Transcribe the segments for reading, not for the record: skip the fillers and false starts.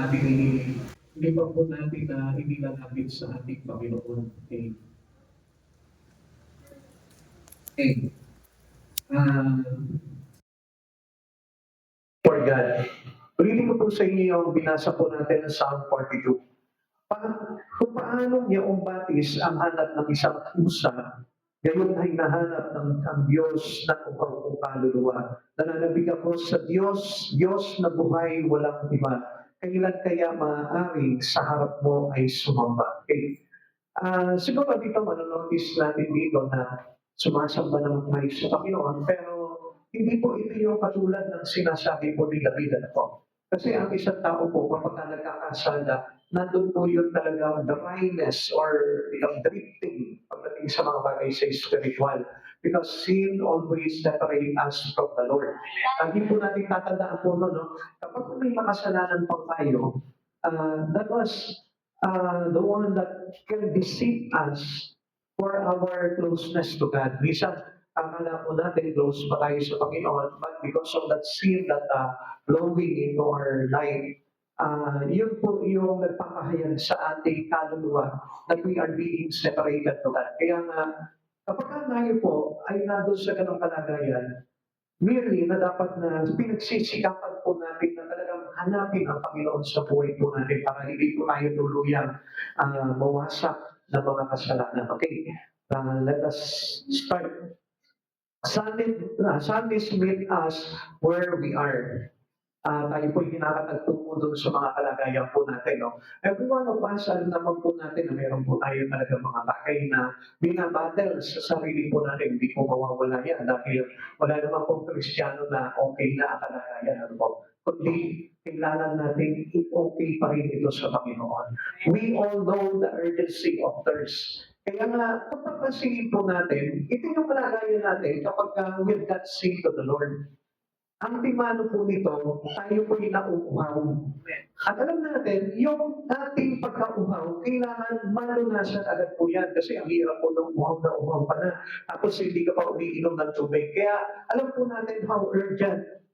natin hindi pa po natin na inilalapit sa ating Panginoon. Okay. Okay. For God. Ulitin ko po sa inyo yung binasa po natin sa Psalm 42. Kung paano niya umbatis ang hanap ng isang pusa, gayon ay nahanap ng ang Diyos na upang kaluluwa. Nananabig ako sa Diyos, Diyos na buhay walang iba. Kailan kaya maaaring sa harap mo ay sumamba? Okay. Siguro dito manonotice natin dito na sumasamba naman tayo sa Panginoon, pero hindi po ito yung katulad ng sinasabi po ni David po. Kasi ang isang tao po, kapag nagkakasala, nandun po yun talagang dryness or drifting pagdating sa mga bagay sa spiritual. Because sin always separates us from the Lord. Hindi po natin tatandaan po no? Kapag may makasalanan pa tayo, that was the one that can deceive us for our closeness to God. Minsan, akala po natin close pa tayo sa Panginoon, but because of that sin that flowing into our life, yun po yung nagpapahayag sa ating kaluluwa that we are being separated to God. Kaya nga, kapag tayo po ay nandun sa ganong kalagayan, merely na dapat na pinagsisikapan po natin na talagang hanapin ang Panginoon sa buhay po natin para hindi po tayo tuluyang mawasak ng mga kasalanan. Okay, let us start. Sundays meet us where we are. Tayo po kinakatagpo po doon sa mga kalagayan po natin. No? Every one of us, alam naman po natin na meron po tayo talaga mga bagay na binabattle sa sarili po natin. Hindi po mawawala yan dahil wala naman po Kristiyano na okay na ang kalagayan. Ano po? Kundi kailangan natin okay pa rin ito sa Panginoon. We all know the urgency of thirst. Kaya nga, kung papansinin po natin, ito yung kalagayan natin kapag we've got sing to the Lord. Ang timano po nito, tayo po yung nauuhaw. At alam natin, yung ating pagkauhaw, kailangan malunasan agad po yan. Kasi ang hirap po ng uhaw na uhaw pa na. Tapos hindi ka pa umiinom ng tubig. Kaya alam po natin how urgent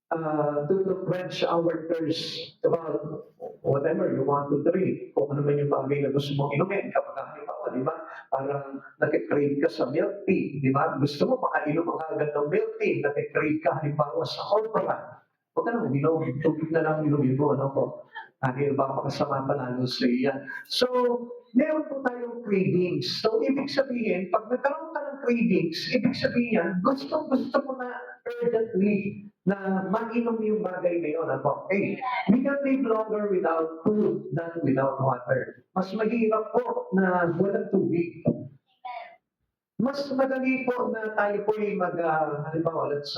to quench our thirst about whatever you want to drink. Kung ano man yung bagay na gusto mong inumin. Kapag halimbawa, di ba? Parang nag-crave ka sa milk tea, di ba? Gusto mo makainom ang agad ng milk tea, nag-crave ka halimbawa sa opera. Huwag ka naman, tubig na lang inumin mo, ano po? Dahil baka makasama pa lalo sa iyan. So, meron po tayong cravings. So, ibig sabihin, pag nagkaroon ka ng cravings, ibig sabihin yan, gusto mo na urgently na mainom yung bagay na yun. Ano? Hey, we can live longer without food than without water. Mas mahirap po na walang tubig. Mas madali po na tayo po ay halimbawa, let's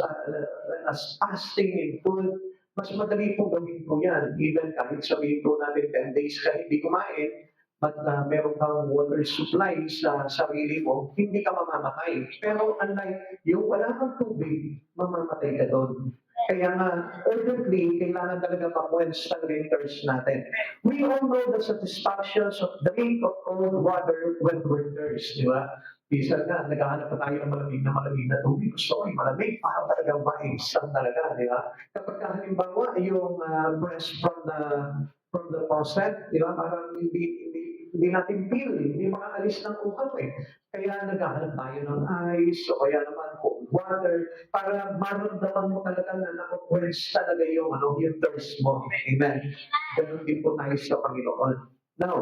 fasting in food, mas madali po gawin po yan. Even kahit sabihin po natin 10 days ka hindi kumain, but meron kang water supply sa sarili mo, hindi ka mamamatay. Pero unlike yung wala kang tubig, mamamatay ka doon. Kaya nga, urgently, kailangan talaga ma-quench ng thirst natin. We all know the satisfactions of drink of cold water when we're thirsty, di ba? Minsan nga, naghahanap pa tayo ng malamig na tubig. Gusto ko yung malamig, parang talagang maisang talaga, di ba? Kapag halimbawa, yung fresh from the faucet, di ba? Parang hindi natin feel, hindi makaalis ng uhaw eh. Kaya naghahanap tayo ng ice, o kaya naman cold water, para maramdaman mo talaga na nakukwens talaga yung thirst mo. Amen. Ganun din po tayo sa Panginoon. Now,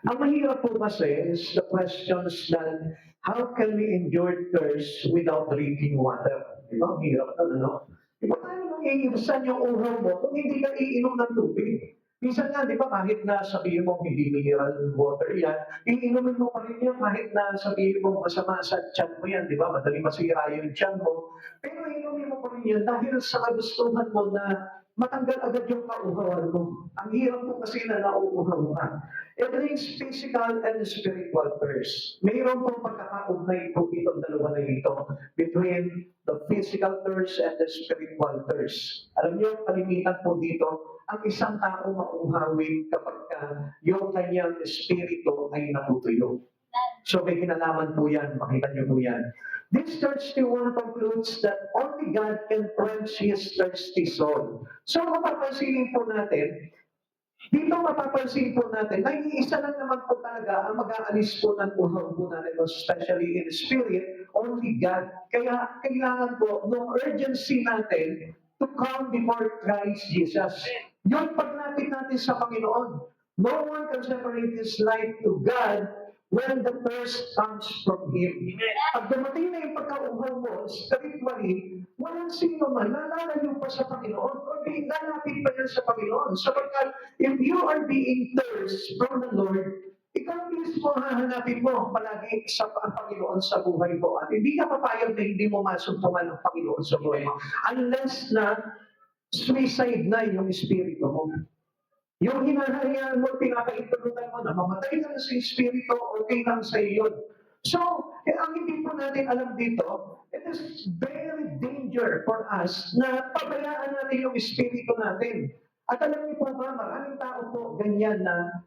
ang mahirap po kasi is the questions that how can we endure thirst without drinking water? Di ba? Ang hirap na, ano? Di ba tayo mangiiwasan yung uhaw mo kung hindi ka iinom ng tubig? Minsan nga, di ba, kahit na sabihin mo hindi mineral water yan, iinumin mo pa rin yan kahit na sabihin mo masama sa tiyan mo yan, di ba? Madali masira yung tiyan mo. Pero iinumin mo pa rin yan dahil sa kagustuhan mo na matanggal agad yung kauhawan mo. Ang hirap mo kasi na nauuhaw ka. It brings physical and spiritual thirst. Mayroon pong pagkakaugnay po itong dalawa na ito between the physical thirst and the spiritual thirst. Alam niyo, kalimitan po dito, ang isang tao mauhawin kapag yung kanyang espiritu ay natutuyo. So may kinalaman po yan, makita niyo po yan. This thirsty one concludes that only God can quench his thirsty soul. So mapapansinin po natin, dito mapapansin po natin, na iisa lang naman po talaga ang mag-aalis po ng uhaw po natin, especially in spirit, only God. Kaya kailangan po, no urgency natin to come before Christ Jesus. Yung paglapit natin sa Panginoon, no one can separate his life to God when the thirst comes from Him. Pag dumating na yung pagkauhaw mo, spiritually, walang sino man nalalayo pa sa Panginoon, kundi lalapit pa yan sa Panginoon. Sapagkat if you are being thirst from the Lord, ikaw mismo hahanapin mo palagi sa ang Panginoon sa buhay mo. At hindi ka papayag na hindi mo masumpungan ang Panginoon sa buhay mo. Unless na suicide na yung espiritu mo. Yung hinahayaan mo, pinakaintulutan mo na mamatay lang sa espiritu, okay lang sa iyo. So, ang hindi po natin alam dito, it is very danger for us na pabayaan natin yung espiritu natin. At alam niyo po ba, maraming tao po ganyan na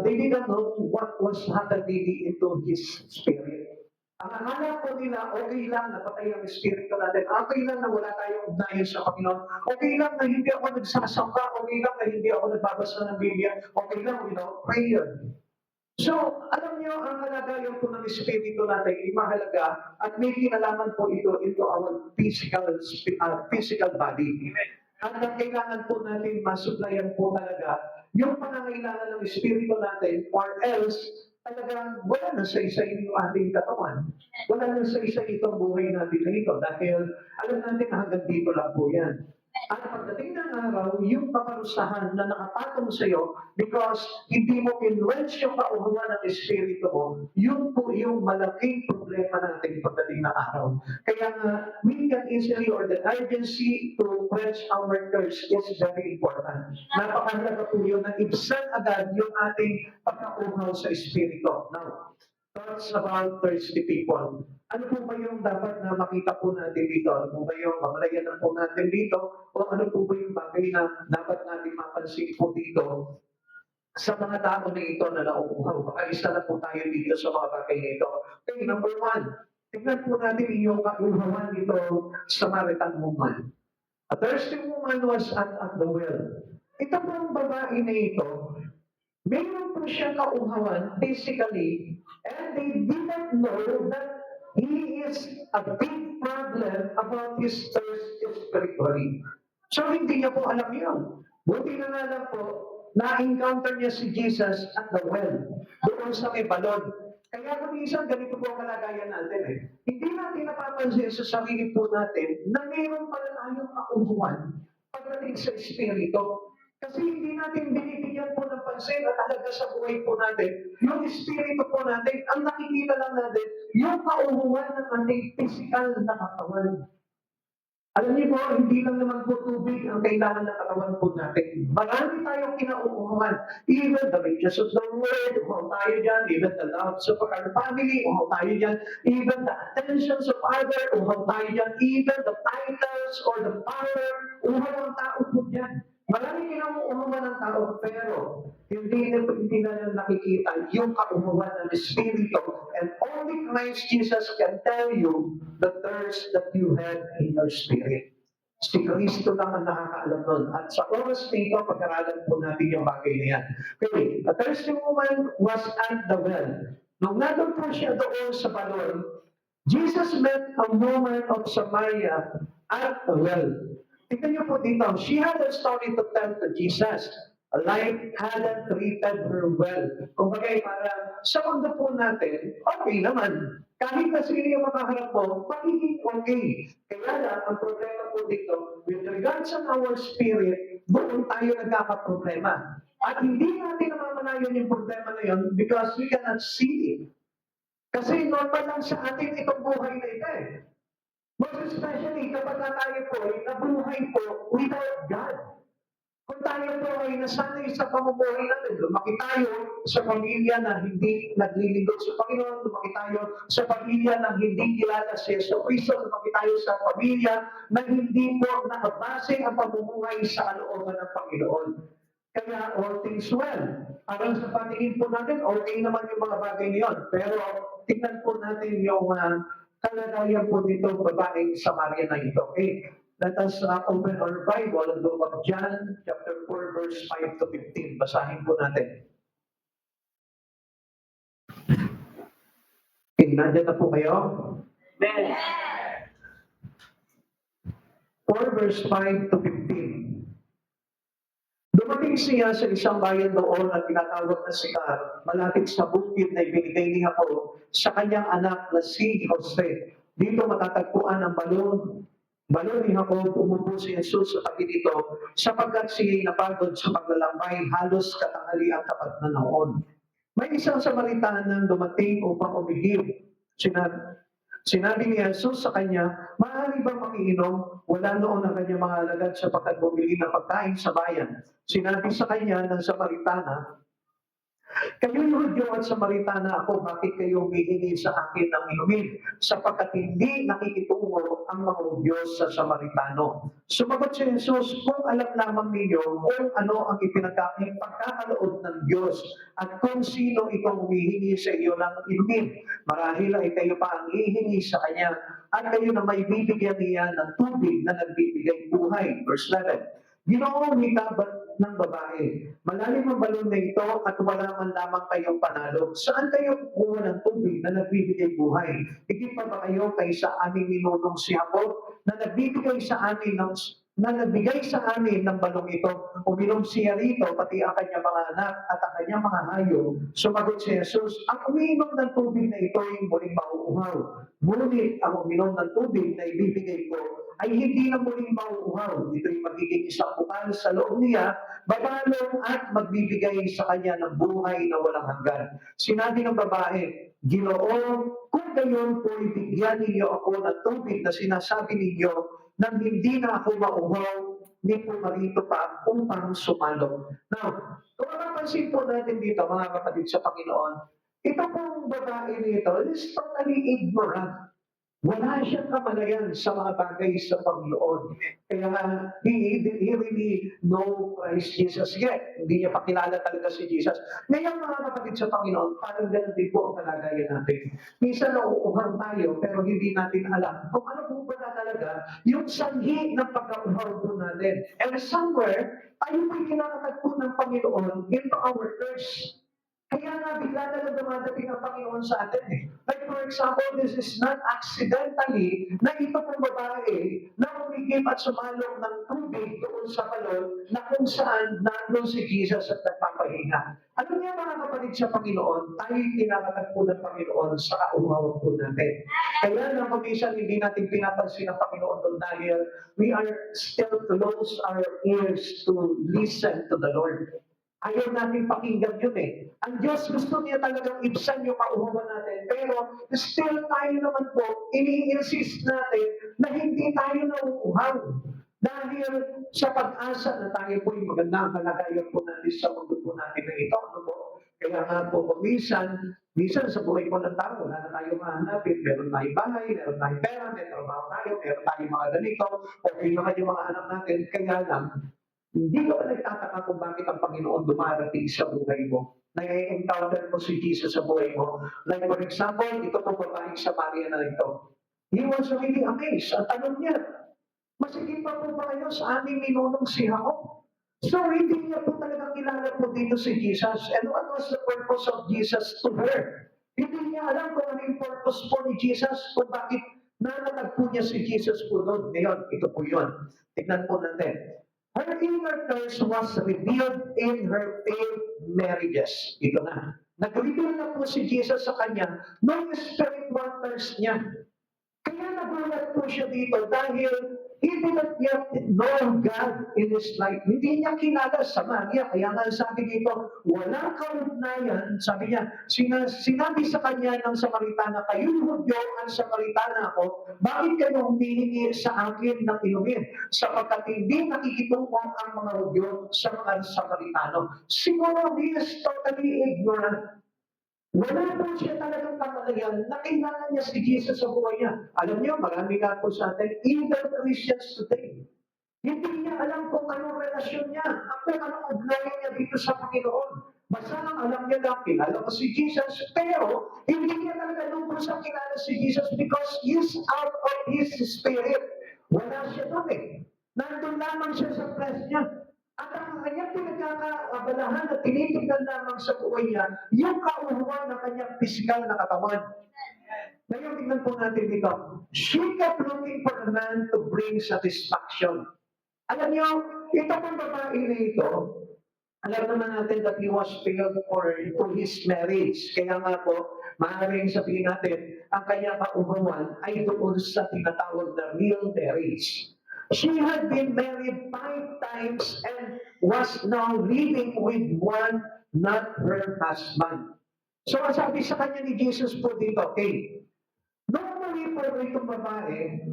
they didn't know what was happening into his spirit. Ang akala po nila, okay lang na patay ang espiritu natin, okay lang na wala tayong ugnayan sa Panginoon, okay lang na hindi ako nagsasamba, okay lang na hindi ako nagbabasa ng Biblia, okay lang without prayer. So, alam niyo, ang kalagayan po ng espiritu natin ay mahalaga at may kinalaman po ito into our physical body. At ang kailangan po natin masuplayan po talaga yung pangangailangan ng espiritu natin or else talagang wala na sa isa yung ating katawan. Wala na sa isa itong buhay natin na ito dahil alam natin na hanggang dito lang po yan. At pagdating ng araw, yung paparusahan na nakapatong sa iyo because hindi mo kinwens yung kauhawan ng espiritu mo, yun po yung malaking problema natin pagdating ng araw. Kaya nga, we can easily or the urgency to quench our thirst is very important. Napakahalaga po yun na ibsan agad yung ating pagkauhaw sa espiritu. Now, thoughts about thirsty people. Ano po ba yung dapat na makita po natin dito? Ano po ba yung mamalayan na po natin dito? O ano po ba yung bagay na dapat natin mapansin po dito sa mga tao na ito na nauuhaw? Baka isa na po tayo dito sa mga bagay na ito. Okay, number one, tignan po natin yung kauhawan dito sa Samaritan woman. A thirsty woman was at the well. Ito po ang babae na ito, meron po siyang kauhawan physically, and they didn't know that he is a big problem about his thirst spiritually. So hindi niya po alam yun. Buti na nga lang po, na-encounter niya si Jesus at the well, doon sa may balon. Kaya kung minsan, ganito po ang kalagayan natin eh. Hindi natin napapansin sa sarili po natin na mayroon pala tayong kauhuan pagdating sa espiritu. Kasi hindi natin binibigyan po ng pansin at halaga sa buhay po natin. Yung espiritu po natin, ang nakikita lang natin, yung kauhuan ng ating physical na katawan. Alam niyo po, hindi lang naman po tubig ang kailangan ng katawan po natin. Marami tayong kinauuhawan. Even the riches of the world, uhaw tayo dyan. Even the loves of our family, uhaw tayo dyan. Even the attentions of others, uhaw tayo dyan. Even the titles or the power, uhaw ang tao po dyan. Marami kinauuhawan ng tao, pero hindi na nakikita yung kauhawan ng Espiritu. And only Christ Jesus can tell you the thirst that you have in your spirit. Si Kristo lang ang nakakaalam nun. At sa oras na ito, pag-aralan po natin yung bagay na yan. Okay, the thirsty woman was at the well. Nung nandun po siya doon sa balon, Jesus met a woman of Samaria at the well. Tingnan niyo po dito, she had a story to tell to Jesus. Life hadn't treated her well. Kung bagay, para sa mundo po natin, okay naman. Kahit na sino yung makaharap mo, magiging okay. Kaya lang, ang problema po dito, with regards on our spirit, doon tayo nagkakaproblema. At hindi natin namamalayan yung problema na yun because we cannot see it. Kasi normal lang sa atin itong buhay na ito eh. Most especially kapag tayo po ay nabuhay po without God. Kung tayo po ay nasanay sa pamumuhay natin, lumaki tayo sa pamilya na hindi naglilingkod sa Panginoon, lumaki tayo sa pamilya na hindi kilala si Yesu Cristo, lumaki tayo sa pamilya na hindi po nakabase ang pamumuhay sa kalooban ng Panginoon. Kaya all things well. Parang sa patingin po natin, okay naman yung mga bagay niyon. Pero tingnan po natin yung kalagayan po nito babaeng Samaria na ito. Okay? Let us open our Bible and look at John chapter 4 verse 5 to 15. Basahin po natin. Okay, nandiyan na po kayo? Amen. 4 verse 5 to 15. Dumating siya sa isang bayan doon na tinatawag na Sicar, malapit sa bukid na ibinigay ni Jacob sa kanyang anak na si Jose. Dito matatagpuan ang balon. Balon ni Jacob, umupo si Jesus sa tabi nito sapagkat siya'y napagod sa paglalambay, halos katanghali ang tapat na noon. May isang Samaritanang dumating upang umigib. Sinabi ni Jesus sa kanya, maaari bang makiinom? Wala noon ang kanyang mga alagad sapagkat bumili ng pagkain sa bayan. Sinabi sa kanya ng Samaritana, kayo'y Hudyo at Samaritana ako, bakit kayo humihingi sa akin ng inumin? Sapagkat hindi nakikitungo ang mga Hudyo sa Samaritano. Sumagot si Jesus, kung alam lamang ninyo kung ano ang pagkakaloob ng Diyos at kung sino itong humihingi sa iyo ng inumin, marahil ay kayo pa ang hihingi sa Kanya at kayo na may bibigyan niya ng tubig na nagbibigay buhay. Verse 11. Ginoong hikabat ng babae. Malalim ang balon na ito at wala man lamang kayong panalo. Saan kayo kukuha ng tubig na nagbibigay buhay? Higit pa ba kayo kaysa aming ninunong si Jacob na nagbibigay sa amin ng balong ito? Uminom siya rito, pati ang kanyang mga anak at ang kanyang mga hayop. Sumagot si Jesus, ang umiinom ng tubig na ito ay muling mauuhaw. Ngunit ang uminom ng tubig na ibibigay ko ay hindi na muling mauuhaw. Ito'y magiging isang bukal sa loob niya, babalong at magbibigay sa kanya ng buhay na walang hanggan. Sinabi ng babae, Ginoo, kung gayon po ibigyan ninyo ako ng tubig na sinasabi ninyo nang hindi na ako mauhaw, hindi po marito pa upang sumalo. Now, kung mapapansin po natin dito, mga kapatid sa Panginoon, ito pong babae nito is totally ignorant. Wala siyang kamalayan sa mga bagay sa Panginoon. Kaya he really know Christ Jesus yet. Hindi niya pakilala talaga si Jesus. Ngayon mga kapatid sa Panginoon, parang ganun din po ang kalagayan natin. Minsan nauuhaw tayo, pero hindi natin alam kung ano po ba talaga yung sanhi ng pagkauhaw po natin. And somewhere, tayo po'y kinakatagpo ng Panginoon into our thirst. Kaya nga, bigla na lang dumadating ang Panginoon sa atin eh. Like for example, this is not accidentally na ito pong babae na umigib at sumalong ng tubig doon sa balon na kung saan nandun si Jesus at nagpapahinga. Ano niya mga kapatid sa Panginoon, tayo kinakatagpo ng Panginoon sa kauhawan po natin. Kaya na paminsan hindi natin pinapansin ang Panginoon doon dahil we are still close our ears to listen to the Lord. Ayaw natin pakinggan yun eh. Ang Diyos gusto niya talagang ibsan yung kauhawan natin. Pero still tayo naman po, ini-insist natin na hindi tayo nauuhaw. Dahil sa pag-asa na tayo po yung magandang kalagayan po natin sa mundo po natin na ito. Ano po? Kaya nga po, minsan sa buhay po ng tao, wala na tayo mahanapin. Meron tayong bahay, meron tayong pera, may trabaho tayo, meron tayong mga ganito, okay naman yung mga anak natin. Kaya lang, hindi ka ba nagtataka kung bakit ang Panginoon dumarating sa buhay mo? Nai-encounter mo si Jesus sa buhay mo. Like for example, ito pong babaeng Samaria na ito. He was really amazed. Ang tanong niya, masigit pa po ba kayo sa aming ninunong si Jacob? So hindi niya po talagang kilala po dito si Jesus. And what was the purpose of Jesus to her? Hindi niya alam kung ano yung purpose po ni Jesus, kung bakit nanatag po niya si Jesus po doon. Ngayon, ito po yun. Tignan po natin. Her inner thirst was revealed in her failed marriages. Ito na. Nag-reveal na po si Jesus sa kanya noong spiritual thirst niya. Kaya nagulat po siya dito dahil he did not yet know God in his life. Hindi niya kilala sa Maria. Kaya nga sabi dito, walang kaugnayan. Sabi niya, sinabi sa kanya ng Samaritana, kayo'y Hudyo ang Samaritana ako, bakit kayo humihingi sa akin ng inumin? Sapagkat hindi nakikitungo ang mga Hudyo sa mga Samaritano. Siguro he is totally ignorant. Wala po siya talagang kamalayan na kailangan niya si Jesus sa buhay niya. Alam niyo, marami nga po sa atin, even Christians today. Hindi niya alam kung anong relasyon niya, kung anong ugnayan niya dito sa Panginoon. Basta lang alam niya na kilala ko si Jesus, pero hindi niya talaga lubos sa kilala si Jesus because he's out of his spirit. Wala siya doon eh. Nandun lamang siya sa flesh niya. At ang kanyang pinagkakaabalahan at tinitignan lamang sa buhay niya, yung kauhuan ng kanyang physical na katawan. Ngayon, tingnan po natin dito. She kept looking for a man to bring satisfaction. Alam niyo, ito pong babae na ito, alam naman natin that he was failed to his marriage. Kaya nga po, maaaring sabihin natin, ang kanyang kauhuan ay doon sa tinatawag na real marriage. She had been married 5 times and was now living with one, not her husband. So, ang sabi sa kanya ni Jesus po dito, okay, normally po itong babae,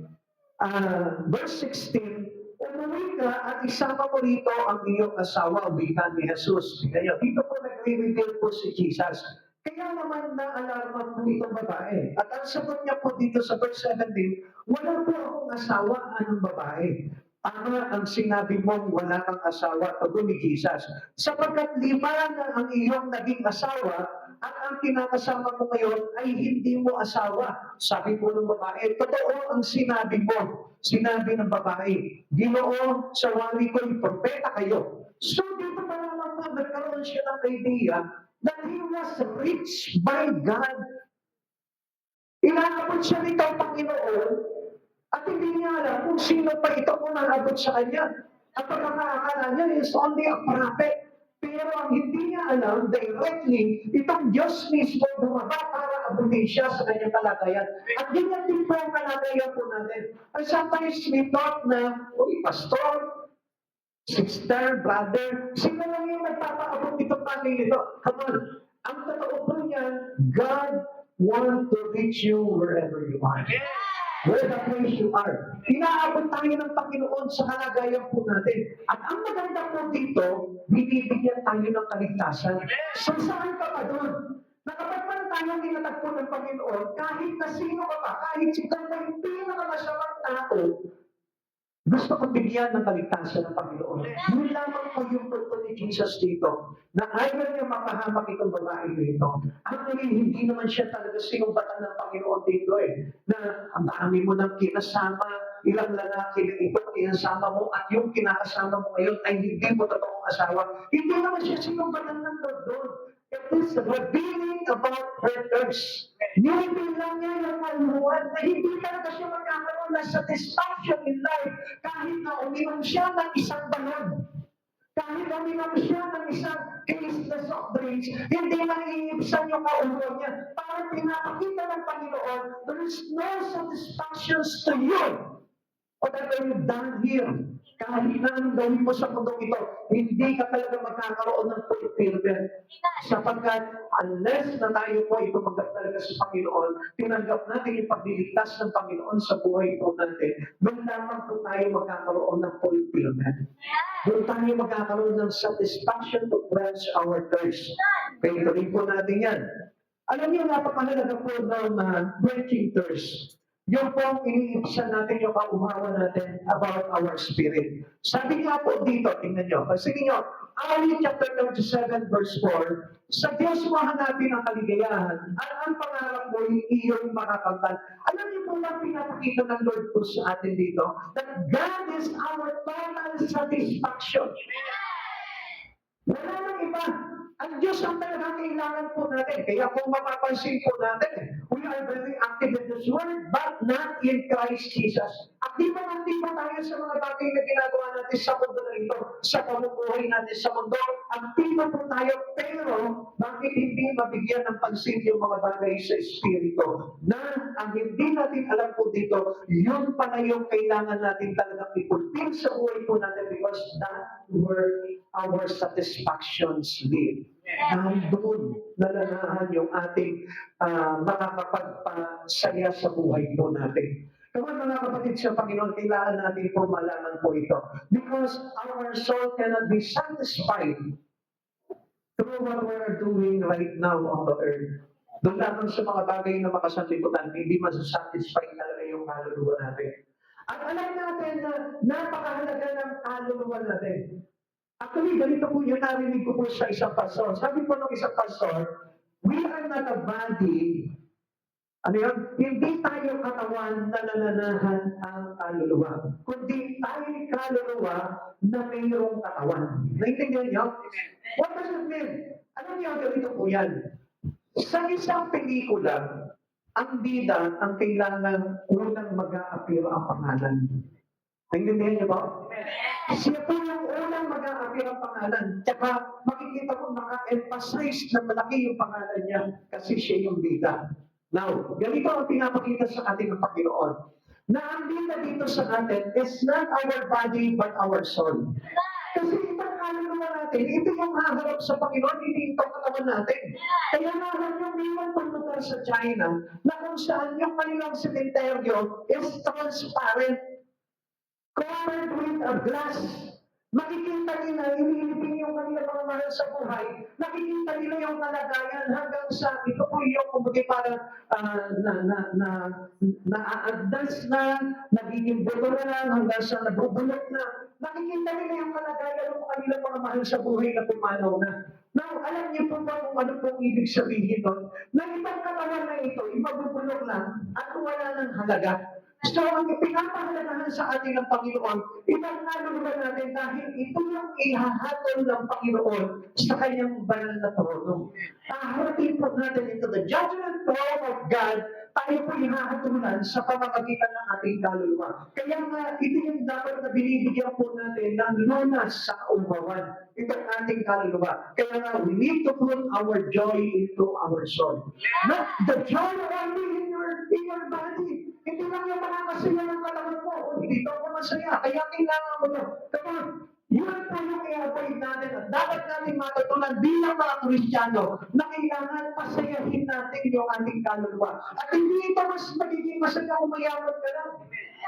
verse 16, umuwi ka at isama mo rito ang iyong asawa, wika ni Jesus. Kaya dito po nag-reveal po si Jesus. Kaya naman na-alarma po itong babae. At ang sagot niya po dito sa verse 17, wala po akong asawa, anong babae? Tama ang sinabi mong wala kang asawa, sagot ni Jesus. Sapagkat 5 na ang iyong naging asawa, at ang kinakasama mo ngayon ay hindi mo asawa. Sabi po ng babae, totoo ang sinabi mo. Sinabi ng babae, Ginoo, sa wali ko'y propeta kayo. So dito pa naman po, nagkaroon siya ng idea that he was reached by God. Inaabot siya nito ang Panginoon at hindi niya alam kung sino pa ito kung nangabot sa kanya. At pagkakaakala niya is only a prophet. Pero ang hindi niya alam directly, itong Diyos mismo bumaba para abutin siya sa kanyang kalagayan. At ganyan din po ang kalagayan po natin. And sometimes we thought na, pastor, sister, brother, sino lang yung nagpapaabot itong bagay nito? Come on. Ang totoo po niyan, God wants to reach you wherever you are. Where the place you are. Inaabot tayo ng Panginoon sa kalagayan po natin. At ang maganda po dito, binibigyan tayo ng kaligtasan. So saan ka pa doon? Na kapag man tayo tinatagpo ng Panginoon, kahit na sino ka pa, kahit ikaw na yung pinakamasamang tao, gusto kong bigyan ng kaligtasan ng Panginoon. Yun lamang po yung punto ni Jesus dito, na ayaw niya mapahamak itong babae dito. Actually, hindi naman siya talaga sinumbatan ng Panginoon dito eh, na ang dami mo nang kinasama, ilang lalaki na ito kinasama mo, at yung kinakasama mo ngayon ay hindi mo totoong asawa. Hindi naman siya sinumbatan ng Lord doon. It is revealing about her thirst. Nilipin lang niya yung kaluhan na hindi talaga siya magkakaroon ng satisfaction in life kahit na uminom siya ng isang balon. Kahit uminom siya ng isang case na soft drinks, hindi naiibsan yung kauluhan niya. Parang pinapakita ng Panginoon, there is no satisfactions to you. Whatever you've done here, kahit na anong gawin mo sa mundong ito, hindi ka talaga magkakaroon ng fulfillment. Sapagkat unless na tayo po ay tumanggap talaga sa Panginoon, tinanggap natin yung pagliligtas ng Panginoon sa buhay po natin, doon lamang po tayo magkakaroon ng fulfillment. Doon tayo magkakaroon ng satisfaction to quench our thirst. Kaya tuloy po natin yan. Alam niyo, napakahalaga po ng quenching thirst. Yung pong iniibsan natin, yung kauhawa natin about our spirit. Sabi nga po dito, tingnan nyo. Sige nyo, Awit chapter 27 verse 4, sa Diyos mo hanapin ang kaligayahan at ang pangarap mo yung iyong makakantay. Alam niyo po lang pinapakita ng Lord po sa atin dito that God is our total satisfaction. Wala nang iba. Ang Diyos ang talagang kailangan po natin. Kaya kung mapapansin po natin, we are very active in this world, but not in Christ Jesus. Aktibo tayo sa mga bagay na ginagawa natin sa mundo na ito, sa pamumuhay natin sa mundo. Aktibo po tayo, pero bakit hindi mabigyan ng pansin yung mga bagay sa Espiritu? Na ang hindi natin alam po dito, yun pala yung kailangan natin talagang ipulpil sa buhay po natin because that where our satisfactions live. Dahil doon nalalahan yung ating makakapagpasaya sa buhay po natin. Kaya mga kapatid sa Panginoon, kailangan natin po malaman po ito. Because our soul cannot be satisfied through what we are doing right now on the earth. Doon lamang sa mga bagay na makasanlibutan, hindi masasatisfy talaga yung kaluluwa natin. At alam natin na napakahalaga ng kaluluwa natin. Actually, ganito po yung narinig ko po sa isang pastor. Sabi po ng isang pastor, we are not a body. Ano yun? Hindi tayo katawan na nananahan ang kaluluwa. Kundi tayo kaluluwa na mayroong katawan. Naintindihan niyo? What does it mean? Alam niyo, ganito po yan. Sa isang pelikula, ang bida, ang kailangan unang mag-a-appear ang pangalan. Naintindihan niyo ba? Siya po yung unang mag-a-appear ang pangalan. Tsaka makikita ko naka-emphasize na malaki yung pangalan niya kasi siya yung bida. Now, ganito ang pinapakita sa atin ng Panginoon. Na ang bida dito sa atin is not our body but our soul. Kasi itong kaluluwa natin, ito yung haharap sa Panginoon, hindi ito katawan natin. Kaya nga yung mayroon pang lugar sa China na kung saan yung kanilang sementeryo is transparent, covered with a glass. Makikita nila, inilipin yung kanilang mga mahal sa buhay. Nakikita nila yung kalagayan hanggang sa ito po yung kumbaga parang naaagdas na, nagiging buto na lang, hanggang sa nabubulot na. Nakikita nila yung kalagayan ng kanilang mga mahal sa buhay na pumanaw na. Now, alam niyo po ba kung ano pong ibig sabihin nun? Na itong katawan na ito, ibabubulok lang at wala ng halaga. So, ang pinapahalagahan sa atin ng Panginoon, ibang kaluluwa natin dahil ito yung ihahatol ng Panginoon sa kanyang banal na trono. Haharapin po natin into the judgment throne of God, tayo po ihahatulan sa pamamagitan ng ating kaluluwa. Kaya nga, ito yung dapat na binibigyan po natin ng lunas sa kaumawan. Itong ating kaluluwa. Kaya nga, we need to put our joy into our soul. Not the joy only in your body. Hindi lang yung makakasaya ng katawan mo. Hindi ako masaya. Kaya kailangan mo na. Come on. Yun po yung i-avoid natin. At dapat natin matutunan bilang mga Kristiyano na kailangan pasayahin natin yung ating kaluluwa. At hindi ito mas magiging masaya kung mayaman ka lang.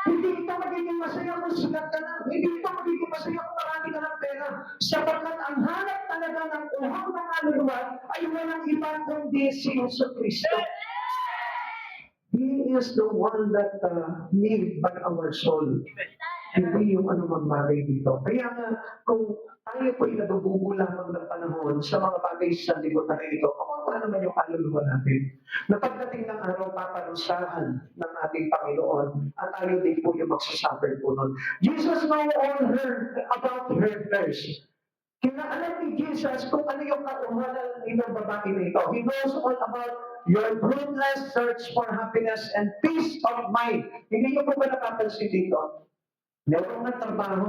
Hindi ito magiging masaya kung sikat ka lang. Hindi ito magiging masaya kung marami ka ng pera. Sapagkat ang hanap talaga ng uhaw ng kaluluwa ay walang iba kundi si Yesu Cristo. He is the one that made by our soul. Hindi yung anumang bagay dito. Kaya nga, kung tayo po'y nadubugo lamang ng panahon sa mga bagay sa libutan na ito, kawawa naman yung kaluluwa natin. Na pagdating ng araw, paparusahan ng ating Panginoon at tayo din po yung magsasuffer po nun. Jesus know all about her thirst. Kinaalam ni Jesus kung ano yung kauhalan ng babae na ito. He knows all about your fruitless search for happiness and peace of mind. Hindi niyo po ba napapansin dito? Meron ng trabaho,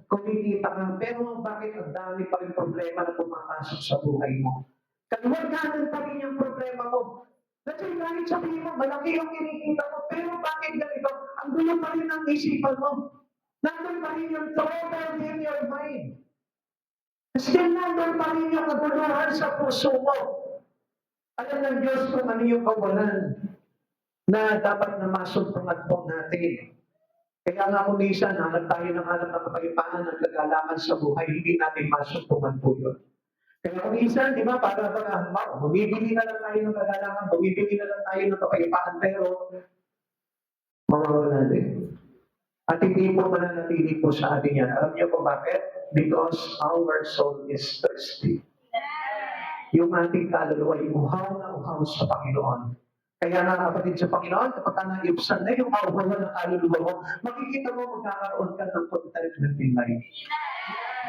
kumikita ka, pero bakit ang dami pa rin problema na pumapasok sa buhay mo? Kaliwaganan pa rin yung problema mo. Kasi kahit sabihin mo, malaki yung kinikita mo, pero bakit ganito? Ang gulo pa rin ang isipan mo. Nandun pa rin yung trouble in your mind. Still nandun pa rin yung kaguluhan sa puso mo. Alam ng Diyos kung ano yung kawalan na dapat na masumpungan po natin. Kaya nga kung minsan, hanap tayo ng hanap ng kapayapaan at kagalaman sa buhay, hindi natin masumpungan po yun. Kaya kung minsan, di ba, para bumibili na lang tayo ng kagalaman, bumibili na lang tayo ng kapayapaan, pero mawawala din. At hindi po mananatili po sa atin yan. Alam niyo po bakit? Because our soul is thirsty. Yung ating kaluluwa, yung uhaw na uhaw sa Panginoon. Kaya nga kapatid sa Panginoon, kapag naiubsan na yung kauhawan ng kaluluwa mo, makikita mo magkakaroon ka ng contentment in life.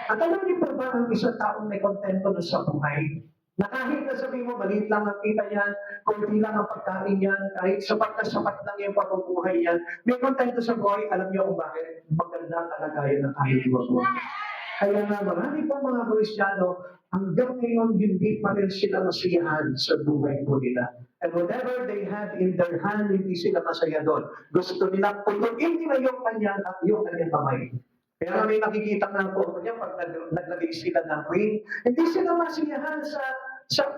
At alam niyo po ba ang isang taong may kontento na sa buhay? Na kahit na sabihin mo, maliit lang ang kita yan, kunti lang ang pagkain yan, kahit sapat na sapat lang yung pamumuhay yan, may kontento sa buhay, alam niyo kung bakit maganda ang kalagayan ng kaluluwa mo. Kaya nga marami pong mga Kristiyano, hanggang ngayon hindi pa rin sila masiyahan sa buhay po nila. And whatever they have in their hand, hindi sila masaya doon. Gusto nila putuin nila yung kanyang kamay. Kaya nga may nakikita nga po niya pag naglagay sila ng ring, hindi sila masiyahan sa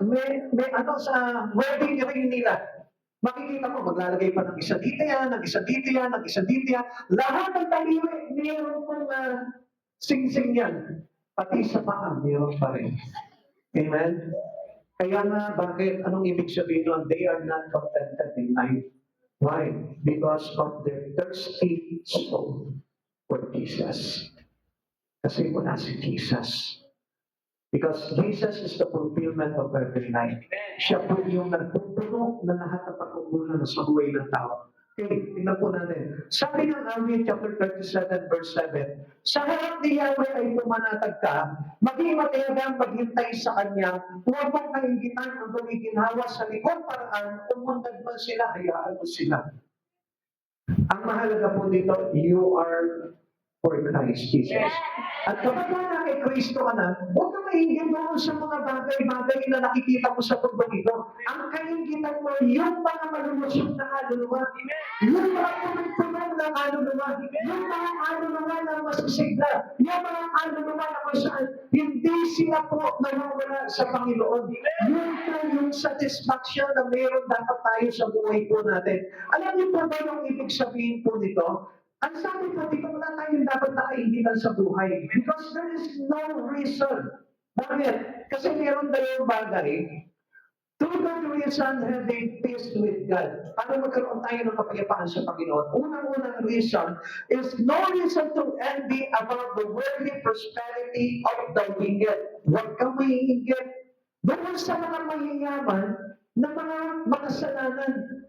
wedding ring nila. Makikita mo, maglalagay pa ng isa dito yan, ng isa dito yan, ng isa dito yan. Lahat ng taliwi, mayroon pong sing-sing yan. Pati sa paa, mayroon pa rin. Amen? Kaya nga, bakit? Anong ibig sabihin nun? They are not contented in life. Why? Because of their thirsty soul for Jesus. Kasi wala si Jesus. Because Jesus is the fulfillment of every night. Siya po yung nagpupuno na lahat ng pagkukulang sa buhay ng tao. Okay, tingnan po natin. Sabi ng Awit chapter 37 verse 7, sa harap ni Yahweh ay pumanatag ka, maging matayagang maghintay sa Kanya, huwag mong kainggitan ang gumiginhawa sa likod paraan, umundag man sila, hayaan mo sila. Ang mahalaga po dito, you are for Christ Jesus. At kapag na kay Kristo ka na, huwag ka maingin doon sa mga bagay-bagay na nakikita mo sa mundo ito. Ang kaingitan mo, yung mga malulusog na kaluluwa, yung mga punong-punong na kaluluwa, yung mga kaluluwa na masisigla, yung mga kaluluwa na kung saan hindi sila po nawawala sa Panginoon. Yun po yung satisfaction na meron dapat tayo sa buhay po natin. Alam niyo po ba yung ibig sabihin po nito? Ang sabi po, dito wala tayong dapat nakaingitan sa buhay because there is no reason. Bakit? Kasi meron dalawang bagay. Two good reason having peace with God. Para magkaroon tayo ng kapayapaan sa Panginoon. Unang-unang reason is no reason to envy about the worldly prosperity of the wicked. Huwag kang maiinggit doon sa mga mayayaman na mga makasalanan.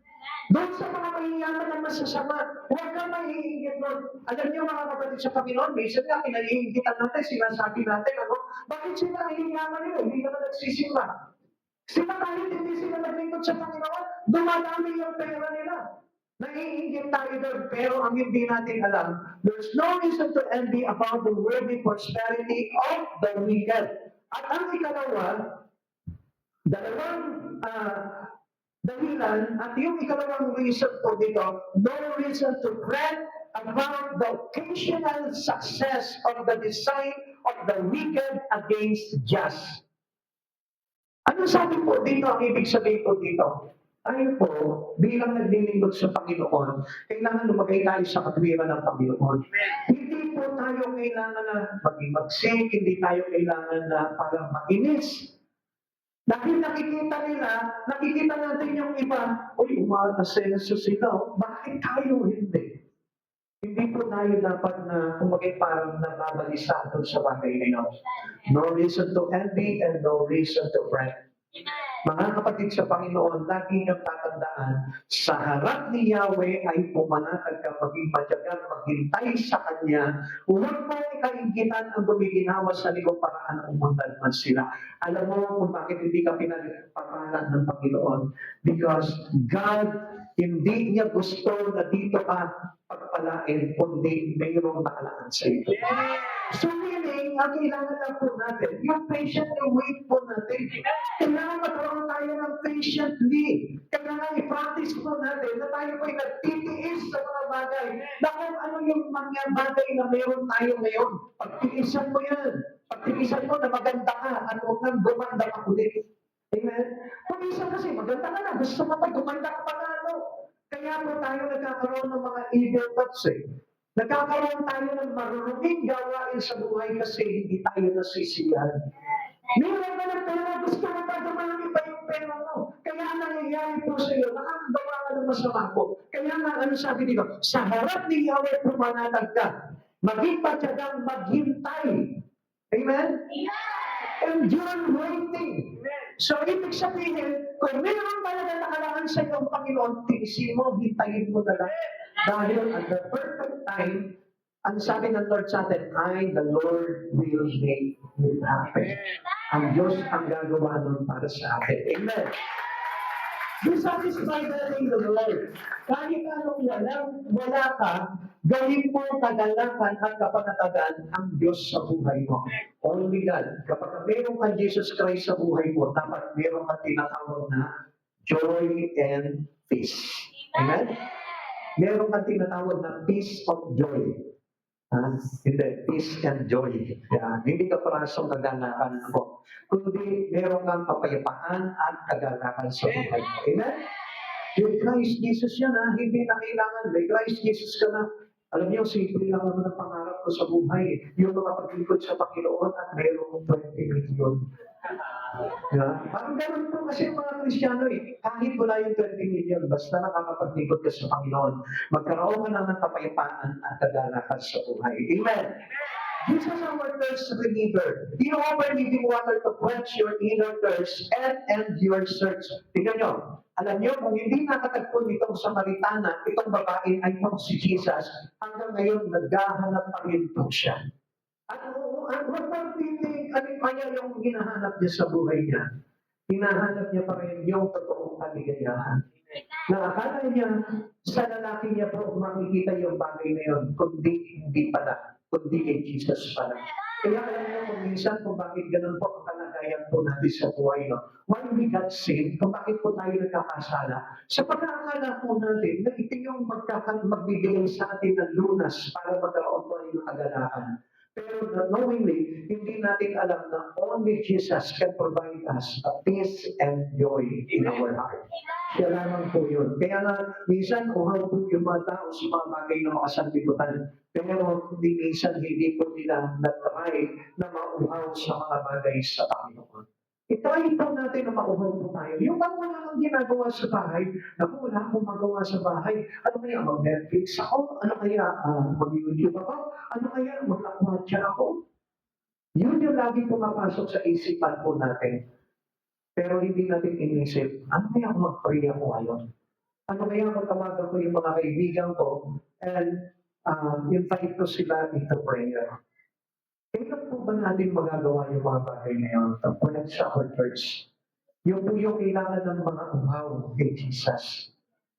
Doon sa mga mahiyaman na masasama, huwag kang mahihinggit doon. Alam niyo mga kapatid sa Panginoon, minsan nga kinaiingitan natin, sinasabi natin, bakit sila nahihiyaman nila? Hindi naman nagsisimba. Sila kahit hindi sila naglingkod sa Panginoon, dumadami yung pera nila. Naiinggit tayo doon, pero ang hindi natin alam, there's no reason to envy about the worldly prosperity of the wicked. At ang ikalawa, dalawang dahilan at yung ikalawang reason po dito, no reason to fret about the occasional success of the design of the wicked against just. Ano sabi po dito, ang ibig sabihin po dito? Tayo po, bilang naglilingkod sa Panginoon, kailangan lumagay tayo sa katwiran ng Panginoon. Hindi po tayo kailangan na maging magsik, hindi tayo kailangan na parang mainis. Dahil nakikita natin yung iba, uy, umaasenso sila, bakit tayo hindi? Hindi po tayo dapat na kumagay parang nababalisa doon sa bagay na yun. No reason to envy and no reason to fret. Mga kapatid sa Panginoon, lagi niyong tatandaan, sa harap ni Yahweh ay pumanatag ka, maging matyagang, maghintay sa Kanya, huwag mo kainggitan ang gumiginawa sa likong paraan umundan man sila. Alam mo kung bakit hindi ka pinagpapala ng Panginoon? Because God, hindi niya gusto na dito ka pagpalain, kundi mayroong nakalaan sa iyo. So meaning, ang kailangan lang po natin, yung patiently wait po natin. Kailangan magkaroon tayo ng patiently. Kailangan i-practice po natin na tayo po'y nagtitiis sa mga bagay na kung ano yung mga bagay na meron tayo ngayon. Pagtiisan mo yan. Pagtiisan mo na maganda ka at huwag nang gumanda ka ulit. Amen? Kung isa kasi maganda ka na, gusto mo pa gumanda ka pa na ano. Kaya po tayo nagkakaroon ng mga evil thoughts eh. Nagkakaroon tayo ng maruruming gawain sa buhay kasi hindi tayo nasisiyahan. Meron ka ng pera, gusto mo pa dumami pa yung pera mo. Kaya nangyayari po sa iyo, nakakagawa ka ng masama po. Kaya nga, ano sabi dito, sa harap ni Yahweh pumanatag ka, maging patyagang maghintay. Amen? Endure waiting. So, ibig sabihin, kung meron talaga nakalaan sa iyong Panginoon, tiisin mo, hintayin mo na lang. Dahil at the perfect time, ang sabi ng Lord sa atin, I, the Lord, will make it happen. Ang Diyos ang gagawa nun para sa atin. Amen. Be satisfied in the Lord. Kahit anong wala ka, gawin mo kagalakan at kapanatagan ang Diyos sa buhay mo. Only God. Kapag meron kang Jesus Christ sa buhay mo, dapat meron kang tinatawag na joy and peace. Amen? Meron kang tinatawag na peace of joy. Hindi, peace and joy. Yan. Hindi ka parasong kaganakan ako. Kundi meron kang kapayapaan at kaganakan sa buhay mo. Amen? Yung Christ Jesus yan hindi na kailangan. May Christ Jesus ka na. Alam niyo, simple lang naman ang pangarap ko sa buhay. Yung makapaglikod sa Panginoon at meron 20 million. Parang ganun po kasi mga Kristiyano kahit wala yung 20 million, basta nakakapaglikod ka sa Panginoon, magkaroon ka lang ng kapayapaan at kaganakan sa buhay. Amen? Jesus is our thirst reliever. He offer living water to quench your inner thirst and end your search. Tingnan nyo, alam nyo, kung hindi nakatagpo nitong Samaritana, itong babae ay itong si Jesus, hanggang ngayon naghahanap pa rin po siya. At what ang feeling, ano kaya yung hinahanap niya sa buhay niya? Hinahanap niya pa rin yung totoong kaligayahan. Na akala niya, sa lalaki niya po makikita yung bagay na yun, kundi hindi pala, kundi kay Jesus pala. Kaya alam niyo kung minsan kung bakit ganun po ang kalagayan po natin sa buhay, no? Why we got saved, kung bakit po tayo nagkakasala, sa pagkakala po natin na ito yung magbibigay sa atin ng lunas para magkaroon po ng kagalakan. Pero knowingly, hindi natin alam na only Jesus can provide us a peace and joy in our heart. Siya lamang po yun. Kaya nga, minsan, uhaw po yung mga tao sa mga bagay na makasanlibutan. Pero minsan, hindi po nila na-try na mauhaw sa mga bagay sa Panginoon. I-try po natin na mauhaw po tayo. Yung bang wala kang ginagawa sa bahay, naku, wala akong magawa sa bahay. Ano kaya, mag-Netflix ako? Ano kaya, mag-YouTube ako? Ano kaya, mag-aquatcha ako? Yun yung lagi pumapasok sa isipan po natin. Pero hindi natin inisip, ano kaya kung mag-pray ako ngayon? Ano kaya magtawagan ko yung mga kaibigan ko and invite ko sila into prayer? Kailan po ba natin magagawa yung mga bagay na yun to connect sa our church? Yung po yung kailangan ng mga uhaw kay Jesus.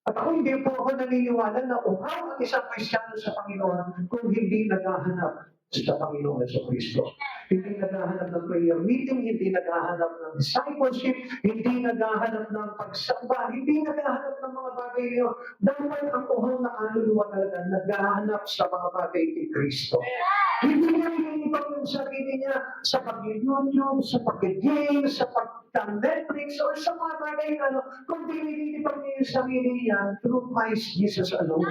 At ako hindi po ako naniniwala na uhaw ang isang Kristiyano sa Panginoon kung hindi naghahanap sa Panginoon sa Kristo. Hindi naghahanap ng prayer meeting, hindi naghahanap ng discipleship, hindi naghahanap ng pagsamba, hindi naghahanap ng mga bagay niyo. Dapat ang uhaw na kaluluwa talaga naghahanap sa mga bagay kay Kristo. Hindi niya inilipag yung sarili niya sa pag-YouTube, sa pag-game, sa pag-Netflix, or sa mga bagay na ano, kundi inilipag niya yung sarili niya through Christ Jesus alone.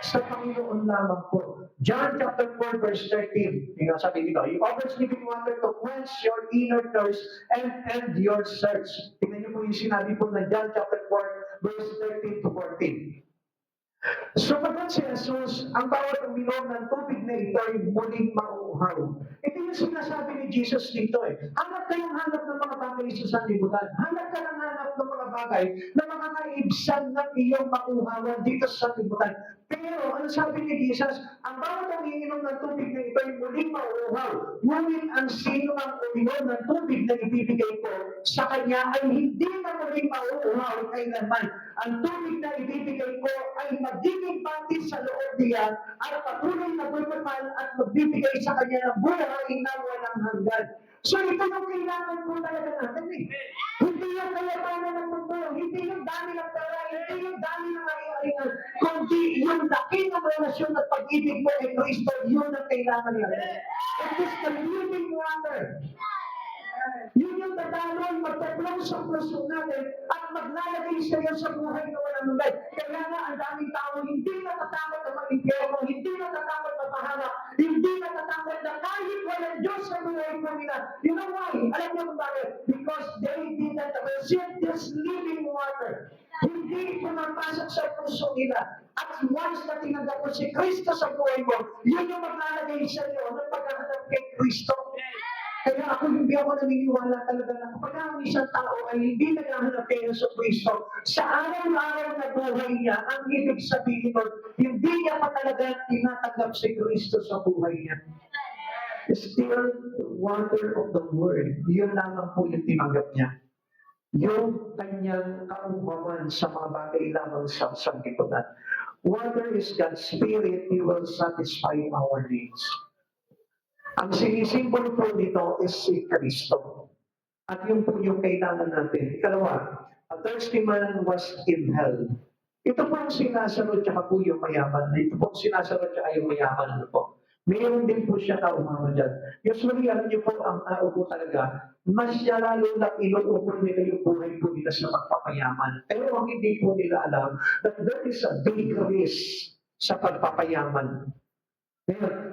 Sa Panginoon lamang po. John chapter 4 verse 13. Yung sabi dito, He offers living water to quench your inner thirst and end your search. Tingnan niyo po yung sinabi po na John chapter 4 verse 13 to 14. So pagkat si Jesus, ang bawat uminom ng tubig na ito ay muling mauuhaw. Ito yung sinasabi ni Jesus dito Hanap kayong hanap ng mga bagay sa sanlibutan. Hanap ka ng hanap ng mga bagay na makakaibsan ng iyong mauuhawan dito sa sanlibutan. Pero ano sabi ni Jesus, ang bawat umiinom ng tubig na ito ay muling mauuhaw. Ngunit ang sino ang uminom ng tubig na ibibigay ko sa kanya ay hindi na muling mauuhaw kailanman. Ang tubig na ibibigay ko ay magiging pati sa loob niya at patuloy na bumabal at magbibigay sa kanya ng buhay na walang hanggan. So ito yung kailangan po talaga natin Hindi yung kayamanan ng mundo, hindi yung dami ng pera, hindi yung dami ng ari-arian, kundi yung laki ng relasyon at pag-ibig mo kay Kristo, yun ang kailangan natin. It is the living water. Yun yung dadaloy, magtatlong sa puso natin at maglalagay sa iyo sa buhay na walang hanggan. Kaya nga ang daming tao hindi natatakot na mag-impyerno, hindi natatakot na pahamak, hindi natatakot na kahit walang Diyos sa buhay po nila. You know why? Alam niyo kung bakit? Because they did not receive this living water. Hindi pumapasok sa puso nila. At once na tinanggap mo si Kristo sa buhay mo, yun yung maglalagay sa iyo ng pagkahanap kay Kristo. Kaya hindi ako naniniwala talaga na kapag ang isang tao ay hindi naghahanap kayo sa Kristo, sa araw-araw na buhay niya, ang ibig sabihin nun, hindi niya pa talaga tinatanggap si Kristo sa buhay niya. Still, the water of the Word, yun lamang po yung tinanggap niya. Yung kanyang kaumawan sa mga bagay lamang sa sanlibutan. Water is God's Spirit, He will satisfy our needs. Ang sinisimbolo po nito is si Kristo. At yun po yung kailangan natin. Ikalawa, a thirsty man was in hell. Ito po ang sinasagot tsaka po yung mayaman. Ito po ang sinasagot tsaka yung mayaman. Ano po? Mayroon din po siya kaumaman dyan. Usually, alam niyo po, ang tao po talaga, mas siya lalo na inuupon nila yung buhay po nila sa pagpapayaman. Pero ang hindi po nila alam, that there is a big risk sa pagpapayaman.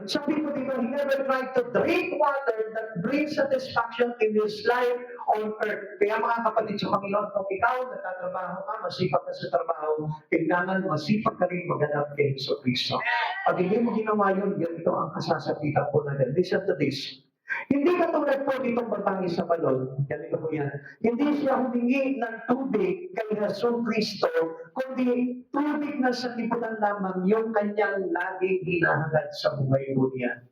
Some people dito, he never tried to drink water that brings satisfaction in his life on earth. Kaya mga kapatid sa Panginoon, kung ikaw nagtatrabaho ka, masipag ka sa trabaho, kailangan masipag ka rin maghanap kay Hesus Kristo. Pag hindi mo ginawa yun, ganito ang kasasapitan po natin. Listen to this. Hindi katulad po ditong babae sa balon, ganito po yan. Hindi siya humingi ng tubig kay Hesus Kristo, kundi tubig na sa lipunan lamang yung kanyang laging hinahangad sa buhay po niya.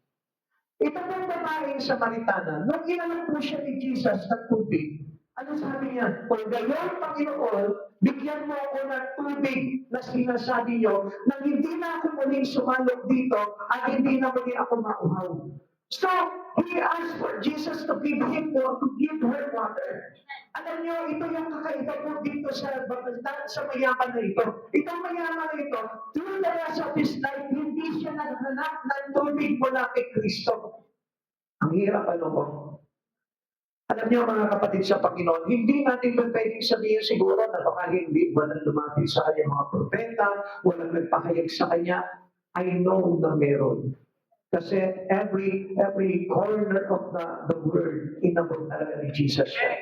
Ito pong babaeng Samaritana, nung inanak po siya ni Jesus ng tubig, ano sabi niya? Kung gayon, Panginoon, bigyan mo ako ng tubig na sinasabi niyo na hindi na ako muling sumalok dito at hindi na muli ako mauhaw. So, he asked for Jesus to give him or to give her water. Alam niyo, ito yung kakaiba po dito sa mayaman na ito. Itong mayaman na ito, through the rest of his life, hindi siya naghanap ng tubig mula kay Kristo. Ang hirap ano po. Alam niyo mga kapatid sa Panginoon, hindi natin pwedeng sabihin siguro na baka hindi walang lumapit sa kanya mga propeta, walang nagpahayag sa kanya. I know na meron. Kasi every corner of the world, inabot talaga ni Jesus siya.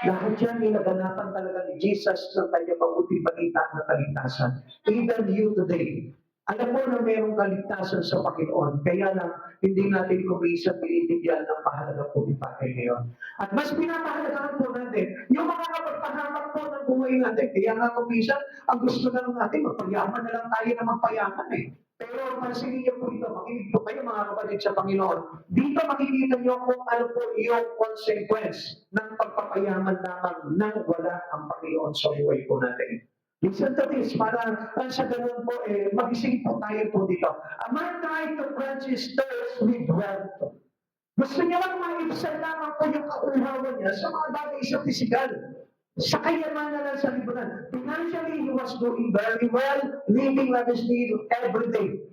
Lahat yan, nilaganapan talaga ni Jesus ng kanyang mabuting balita na kaligtasan. Even you today, alam mo na mayroong kaligtasan sa Panginoon, kaya lang hindi natin kumisang binibigyan ng mahalaga po ipagay ngayon. At mas pinapahalagahan po natin yung mga kapagpahamak po ng buhay natin. Kaya nga kumisang, ang gusto na lang natin, magpayaman na lang tayo na magpayaman eh. Pero pansinin niyo po ito, makinig po kayo mga kapatid sa Panginoon. Dito makikita niyo kung ano po yung consequence ng pagpapayaman lamang nang wala ang Panginoon sa buhay po natin. Listen to this, para sa ganun po, magising po tayo po dito. A man tried to quench his thirst with wealth. Gusto niya lang maibsan lamang po yung kauhawan niya sa mga bagay sa pisikal. Sa kayamanan lang sa lipunan. Financially, he was doing very well, living lavishly every day.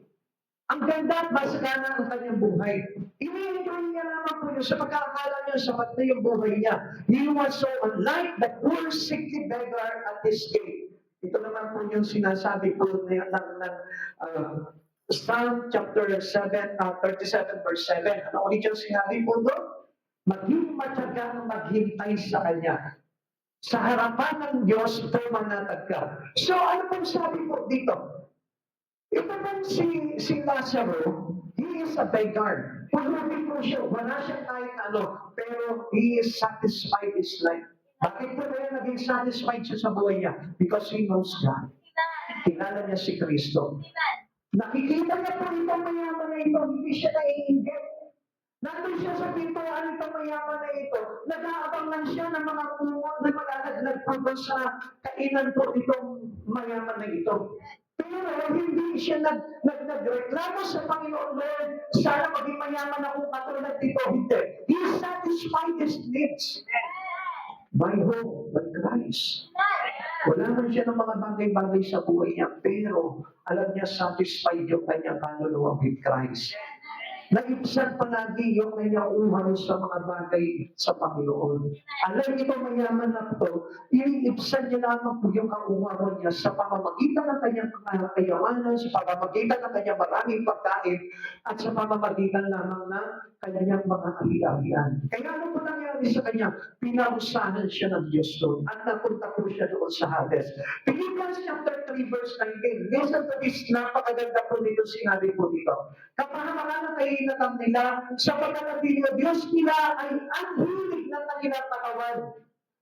Ang ganda at masagana ang kanyang buhay. Ini-enjoy niya naman po yun sa pagkakala niya sapat na yung buhay niya. He was so unlike the poor sickly beggar at his gate. Ito naman po yung sinasabi po ng Psalm chapter 37 verse 7. Ano ulit yung sinabi po doon? Maging matyagang maghintay sa Kanya. Sa harapan ng Diyos, pumanatag ka. So, ano pong sabi po dito? Ito pong si Lazaro, he is a beggar. Pulubi po siya, wala siyang kahit ano, pero he is satisfied his life. Bakit po kaya naging satisfied siya sa buhay niya? Because he knows God. Kilala niya si Kristo. Nakikita niya po itong mayaman na ito, hindi siya naiinggit. Nandun siya sa pintuan itong mayaman na ito, nag-aabang lang siya ng mga kumot na malalaglag po sa kainan po itong mayaman na ito. Pero hindi siya nagreklamo sa Panginoon, Lord, sana maging mayaman ako katulad dito. Hindi. He satisfied his needs. By who? By Christ. Wala man siya ng mga bagay-bagay sa buhay niya, pero alam niya satisfied yung kanyang kaluluwa with Christ. Naibsan palagi yung kanyang uhaw sa mga bagay sa Panginoon. Alam ito mayaman na ito, iniibsan niya lamang po yung kauhawan niya sa pamamagitan ng kanyang kayamanan, sa pamamagitan ng kanyang maraming pagkain, at sa pamamagitan lamang ng kanyang mga ari-arian. Kaya ano po nangyari sa kanya? Pinarusahan siya ng Diyos doon at napunta po siya doon sa Hades. Philippians chapter 3 verse 19. Listen to this, napakaganda po dito sinabi po dito. Kapahamakan ng kahinatang nila sa pagkakatili ng Diyos nila ay ang hilig ng kanilang katawan.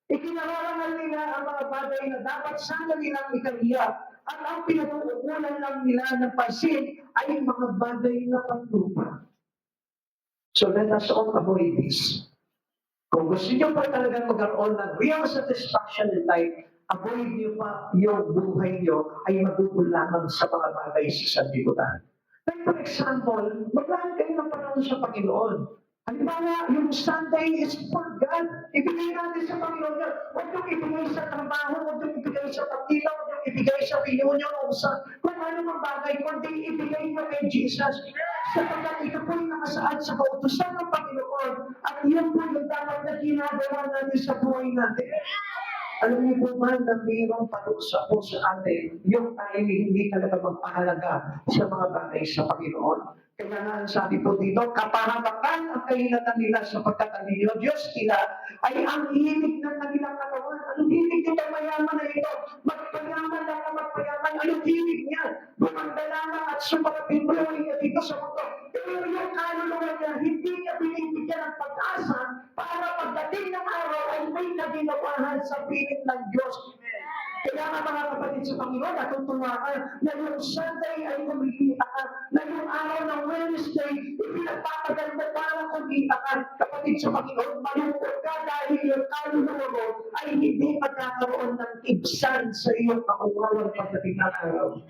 Ikinararangal nila ang mga bagay na dapat sana nilang ikahiya at ang pinag-uukulan lang nila ng pansin ay mga bagay na paglupa. So let us all avoid this. Kung gusto niyo pa talagang magkaroon ng real satisfaction in life, avoid niyo pa yung buhay niyo ay magugulangan sa mga bagay sa sanlibutan. Like for example, maglaan kayo ng panahon sa Panginoon. Halimbawa, yung Sunday is for God. Ibigay natin sa Panginoon yun. Huwag yung ibigay sa trabaho, huwag yung ibigay sa pagkita, huwag yung ibigay sa reunion o sa kung ano mang bagay, kundi ibigay nyo kay Jesus. Sapagkat ito po yung nakasaad sa kautusan ng Panginoon at yun po yung dapat na ginagawa natin sa buhay natin. Alam niyo po ba na mayroong parusa po sa atin, yung tayo hindi talaga magpahalaga sa mga bagay sa Panginoon? Kaya nga ang sabi po dito, kapahamakan ang kahinatan nila sapagkat ang inyong Diyos nila ay ang hilig ng kanilang katawan. Anong hilig nito? Mayaman na ito. Magpayaman lang na magpayaman. Anong hilig niya? Gumagdalaman at sumarapin mo niya dito sa mundo. Pero yung kaluluwa niya, hindi niya binibigyan ng pag-asa para pagdating ng araw ay may naginawahan sa piling ng Diyos. Kaya nga mga kapatid sa Panginoon, natutuwa ka na yung Sunday ay kumikita ka, na yung araw ng Wednesday, ipinagpapaganda para kumita ka. Kapatid sa Panginoon, malungkot ka dahil yung kaluluwa mo ay hindi magkakaroon ng ibsan sa iyong kakuwawang pagdating ng araw.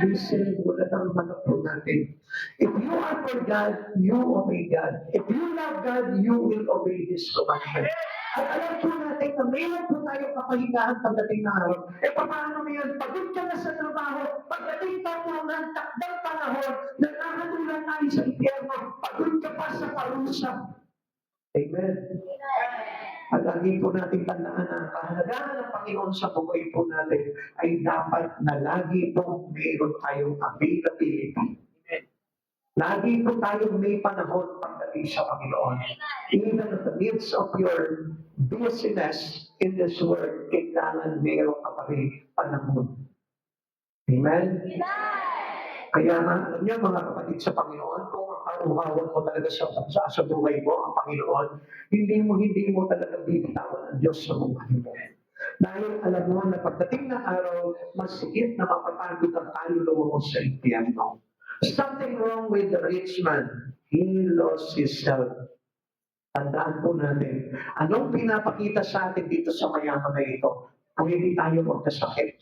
Listen, wala nang manok po natin. If you are for God, you obey God. If you love God, you will obey His commandment. At alam po natin na mayroon po tayong kapahingahan pagdating ng araw. E paano mo yan? Pagod ka na sa trabaho, pagdating ka po ng takdang panahon, nagkakatulan tayo sa impyerno, pagod ka pa sa parusa. Amen. At lagi po natin tandaan na kahalagahan ng Panginoon sa buhay po natin ay dapat na lagi po mayroon tayong availability. Lagi po tayong may panahon pagdating sa Panginoon. Even in the midst of your busyness in this world, kailangan mayroon ka pa rin panahon. Amen? Kaya nga, alam niyo mga kapatid sa Panginoon, kung ang uhawan mo talaga sa buhay mo, ang Panginoon, hindi mo talaga bibitawan ang Diyos sa buhay mo. Dahil alam mo na pagdating ng araw, masigit na mapapagod ang kaluluwa mo sa impyerno. Something wrong with the rich man. He lost his health. Tandaan po natin, anong pinapakita sa atin dito sa mayaman na ito? Pwede tayo magkasakit.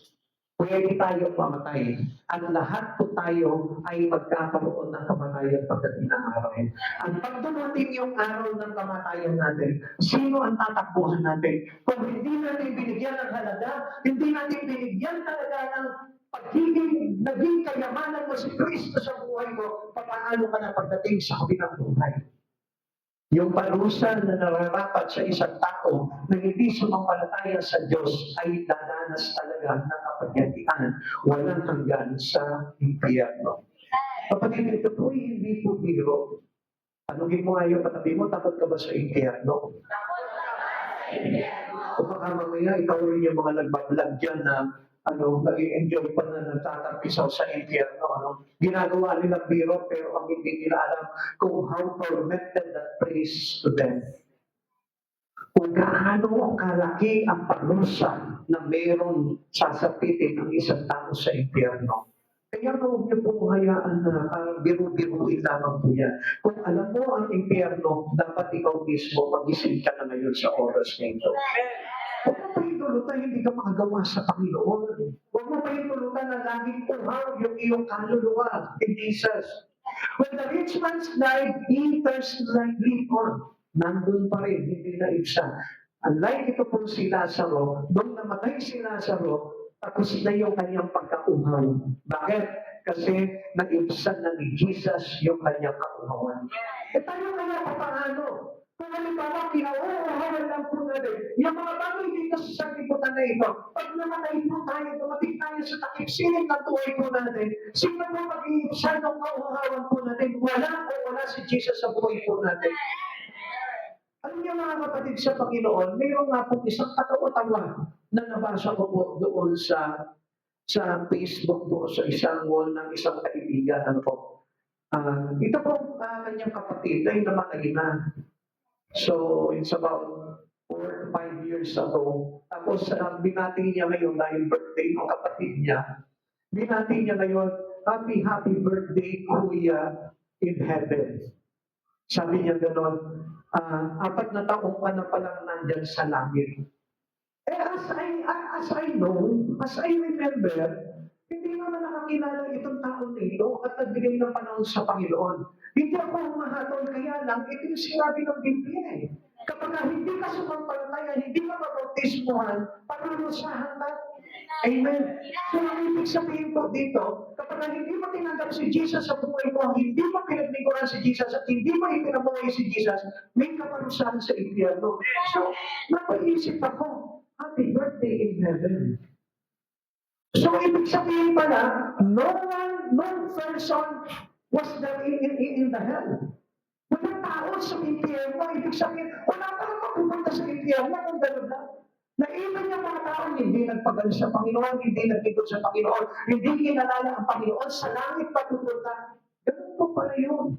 Pwede tayo mamatay. At lahat po tayo ay magkakaroon ng kamatayan pagdating ng araw. At pag dumating yung araw ng kamatayan natin, sino ang tatakbuhan natin? Kung hindi natin binigyan ng halaga, hindi natin binigyan talaga ng pagiging naging kayamanan mo si Kristo sa buhay mo, paano ka na pagdating sa kabilang buhay? Yung parusa na nararapat sa isang tao na hindi sumampalataya sa Diyos ay dadanas talaga ng kapagyarihan walang hanggan sa impyerno. Kapatid, ito po hindi po biro. Tanungin mo nga yung katabi mo, takot ka ba sa impyerno? O baka mamaya ikaw rin yung mga nagbablog dyan na nag-enjoy pa na nagtatampisaw sa impyerno. Ginagawa nilang biro pero ang hindi nila alam kung how tormented that place to them. Kung gaano kalaki ang parusa na mayroong sasapitin ng isang tao sa impyerno. Kaya huwag niyo pong hayaan na biru-biruin lamang po yan. Kung alam mo ang impyerno, dapat ikaw mismo magising ka na ngayon sa oras na ito. Huwag mo pa itulutan, hindi ka makagawa sa Panginoon. Huwag mo pa itulutan na laging uhaw yung iyong kaluluwa in Jesus. When the rich man died, he personally lived on. Nandun pa rin, hindi na ibsa. Unlike ito po si Lazaro, nung namatay si Lazaro, tapos na yung kanyang pagkauhaw. Bakit? Kasi nag-ibsan na ni Jesus yung kanyang kauhawan. E tayo kaya paano? Kung halimbawa, kinauuhawan lang po natin, yung mga bagay dito sa sanlibutan na ito, pag namatay po tayo, dumating tayo sa takip-siling na tuway po natin, sino po mag-iibsan ng kauuhawan po natin? Wala si Jesus sa buhay po natin. Alam niyo mga kapatid sa Panginoon, mayroon nga po isang katawa-tawa na nabasa ko po doon sa Facebook po, sa isang wall ng isang kaibigan. Ito po kanyang kapatid ay namatay na. So, it's about 4 to 5 years ago. Tapos, binati niya ngayon dahil birthday ng kapatid niya. Binati niya ngayon, happy birthday, Kuya, in heaven. Sabi niya gano'n, 4 na taong ka na palang nandyan sa langit. As I know, as I remember, hindi naman nakakilala itong taong ito at nagbigay ng panahon sa Panginoon. Hindi ako humahatol, kaya lang, ito yung sinabi ng Biblia eh. Kapag hindi ka sumampalataya, hindi ka mabautismuhan, parurusahan ka. Amen. So, ang ibig sabihin po dito, kapag hindi mo tinanggap si Jesus sa buhay mo, hindi mo pinaglingkuran si Jesus at hindi mo ipinabuhay si Jesus, may kaparusahan sa impyerno. So, napaisip ako, happy birthday in heaven. So, ibig sabihin pala, no person was there in the hell. Walang tao sa impyerno. Ibig sabihin, wala pa rin mapupunta sa impyerno kung gano'n lang. Naiwan yung mga tao, hindi nagpagal sa Panginoon, hindi nagpikot sa Panginoon, hindi kinalala ang Panginoon, sa langit patupunta. Ganun po pala yun.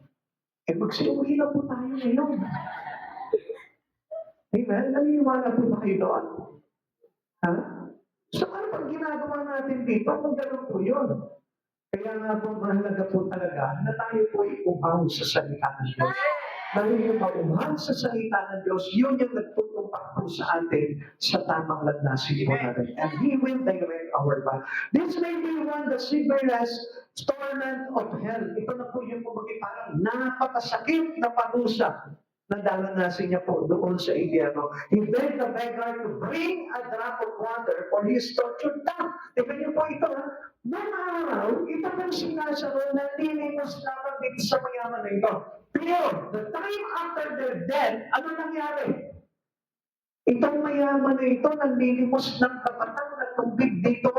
Eh, magsiuwi na po tayo ngayon. Amen? Naniniwala po ba kayo doon? Ha? So, ano pang ginagawa natin dito kung gano'n po yun? Kaya nga po, mahalaga po talaga na tayo po ay umaw sa salita ng Diyos. Dahil yung maumaw sa salita ng Diyos, yun yung nagtutumpak po sa atin sa tamang landasin po natin. And He will direct our path. This may be one the severest torment of hell. Ito na po yung kumbaga parang napakasakit na parusa na daranasin niya po doon sa impyerno. He begged the beggar to bring a drop of water for his tortured tongue. Tignan niyo po ito, ha? Noong araw, ito pong si Lazaro na nilimos lamang dito sa mayaman na ito. Pero, the time after their death, ano nangyari? Itong mayaman na ito, nanlilimos ng kapatang na tubig dito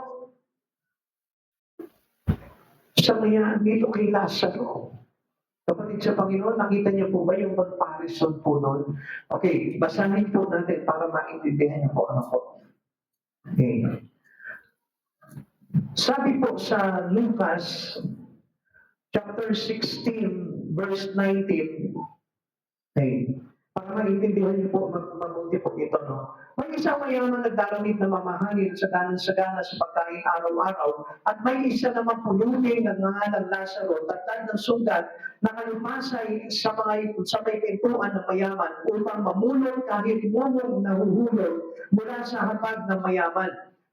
sa mayaman dito kay Lazaro. Kapatid sa Panginoon, nakita niyo po ba yung comparison po nun? Okay, basahin po natin para maintindihan niyo po ano po. Okay. Sabi po sa Lucas chapter 16 verse 19, okay, para maintindihan niyo po, mabuti po ito, no? May isang mayaman nagdaramit na mamahalin sa sagana sa pagkain araw-araw, at may isa naman pulubi ng nangalang Lazaro, tatad ng sugat, nakalupasay sa may pintuan ng mayaman upang mamulot kahit mumong nahuhulog mula sa hapag ng mayaman.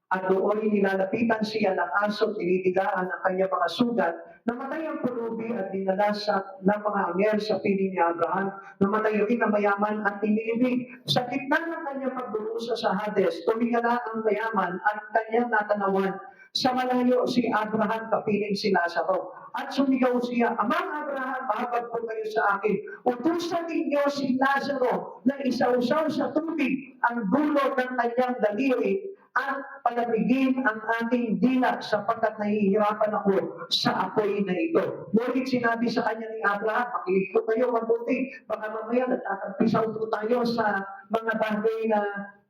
At doon nilalapitan siya ng aso, tinitigaan ang kanyang mga sugat. Namatay ang pulubi at dinala ng mga anghel sa piling ni Abraham. Namatay rin ang mayaman at tinilibig. Sa gitna ng kanyang pagdurusa sa Hades, tumingala ang mayaman at kanyang natanawan. Sa malayo si Abraham kapiling si Lazaro. At sumigaw siya, Amang Abraham, mahabag po kayo sa akin. Utusan ninyo si Lazaro na isausaw sa tubig ang dulo ng kanyang daliri at palamigin ang aking dila sapagkat nahihirapan ako sa apoy na ito. Ngunit sinabi sa kanya ni Abraham, makinig po kayo mabuti. Baka mamaya nagtatagpisaw po tayo sa mga bagay na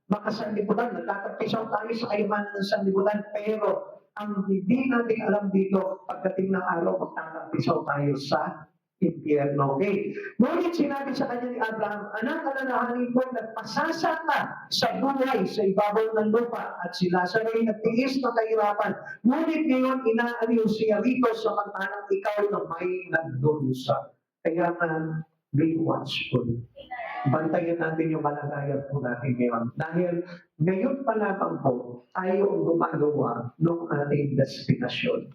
makasanlibutan. Nagtatagpisaw tayo sa kayamanan ng sanlibutan. Pero ang hindi natin alam dito, pagdating ng araw, magtatagpisaw tayo sa impyerno. Okay. Ngunit sinabi sa kanya ni Abraham, anak, alalahanin ko, nagpasasa ka sa buhay sa ibabaw ng lupa at si Lazaro ay nagtiis ng kahirapan. Ngunit ngayon, inaaliw siya rito samantalang ikaw na may nagdurusa. Kaya nga, be watchful. Bantayan natin yung kalagayan po natin ngayon. Dahil ngayon pa lamang po, tayo ang gumagawa ng ating destinasyon.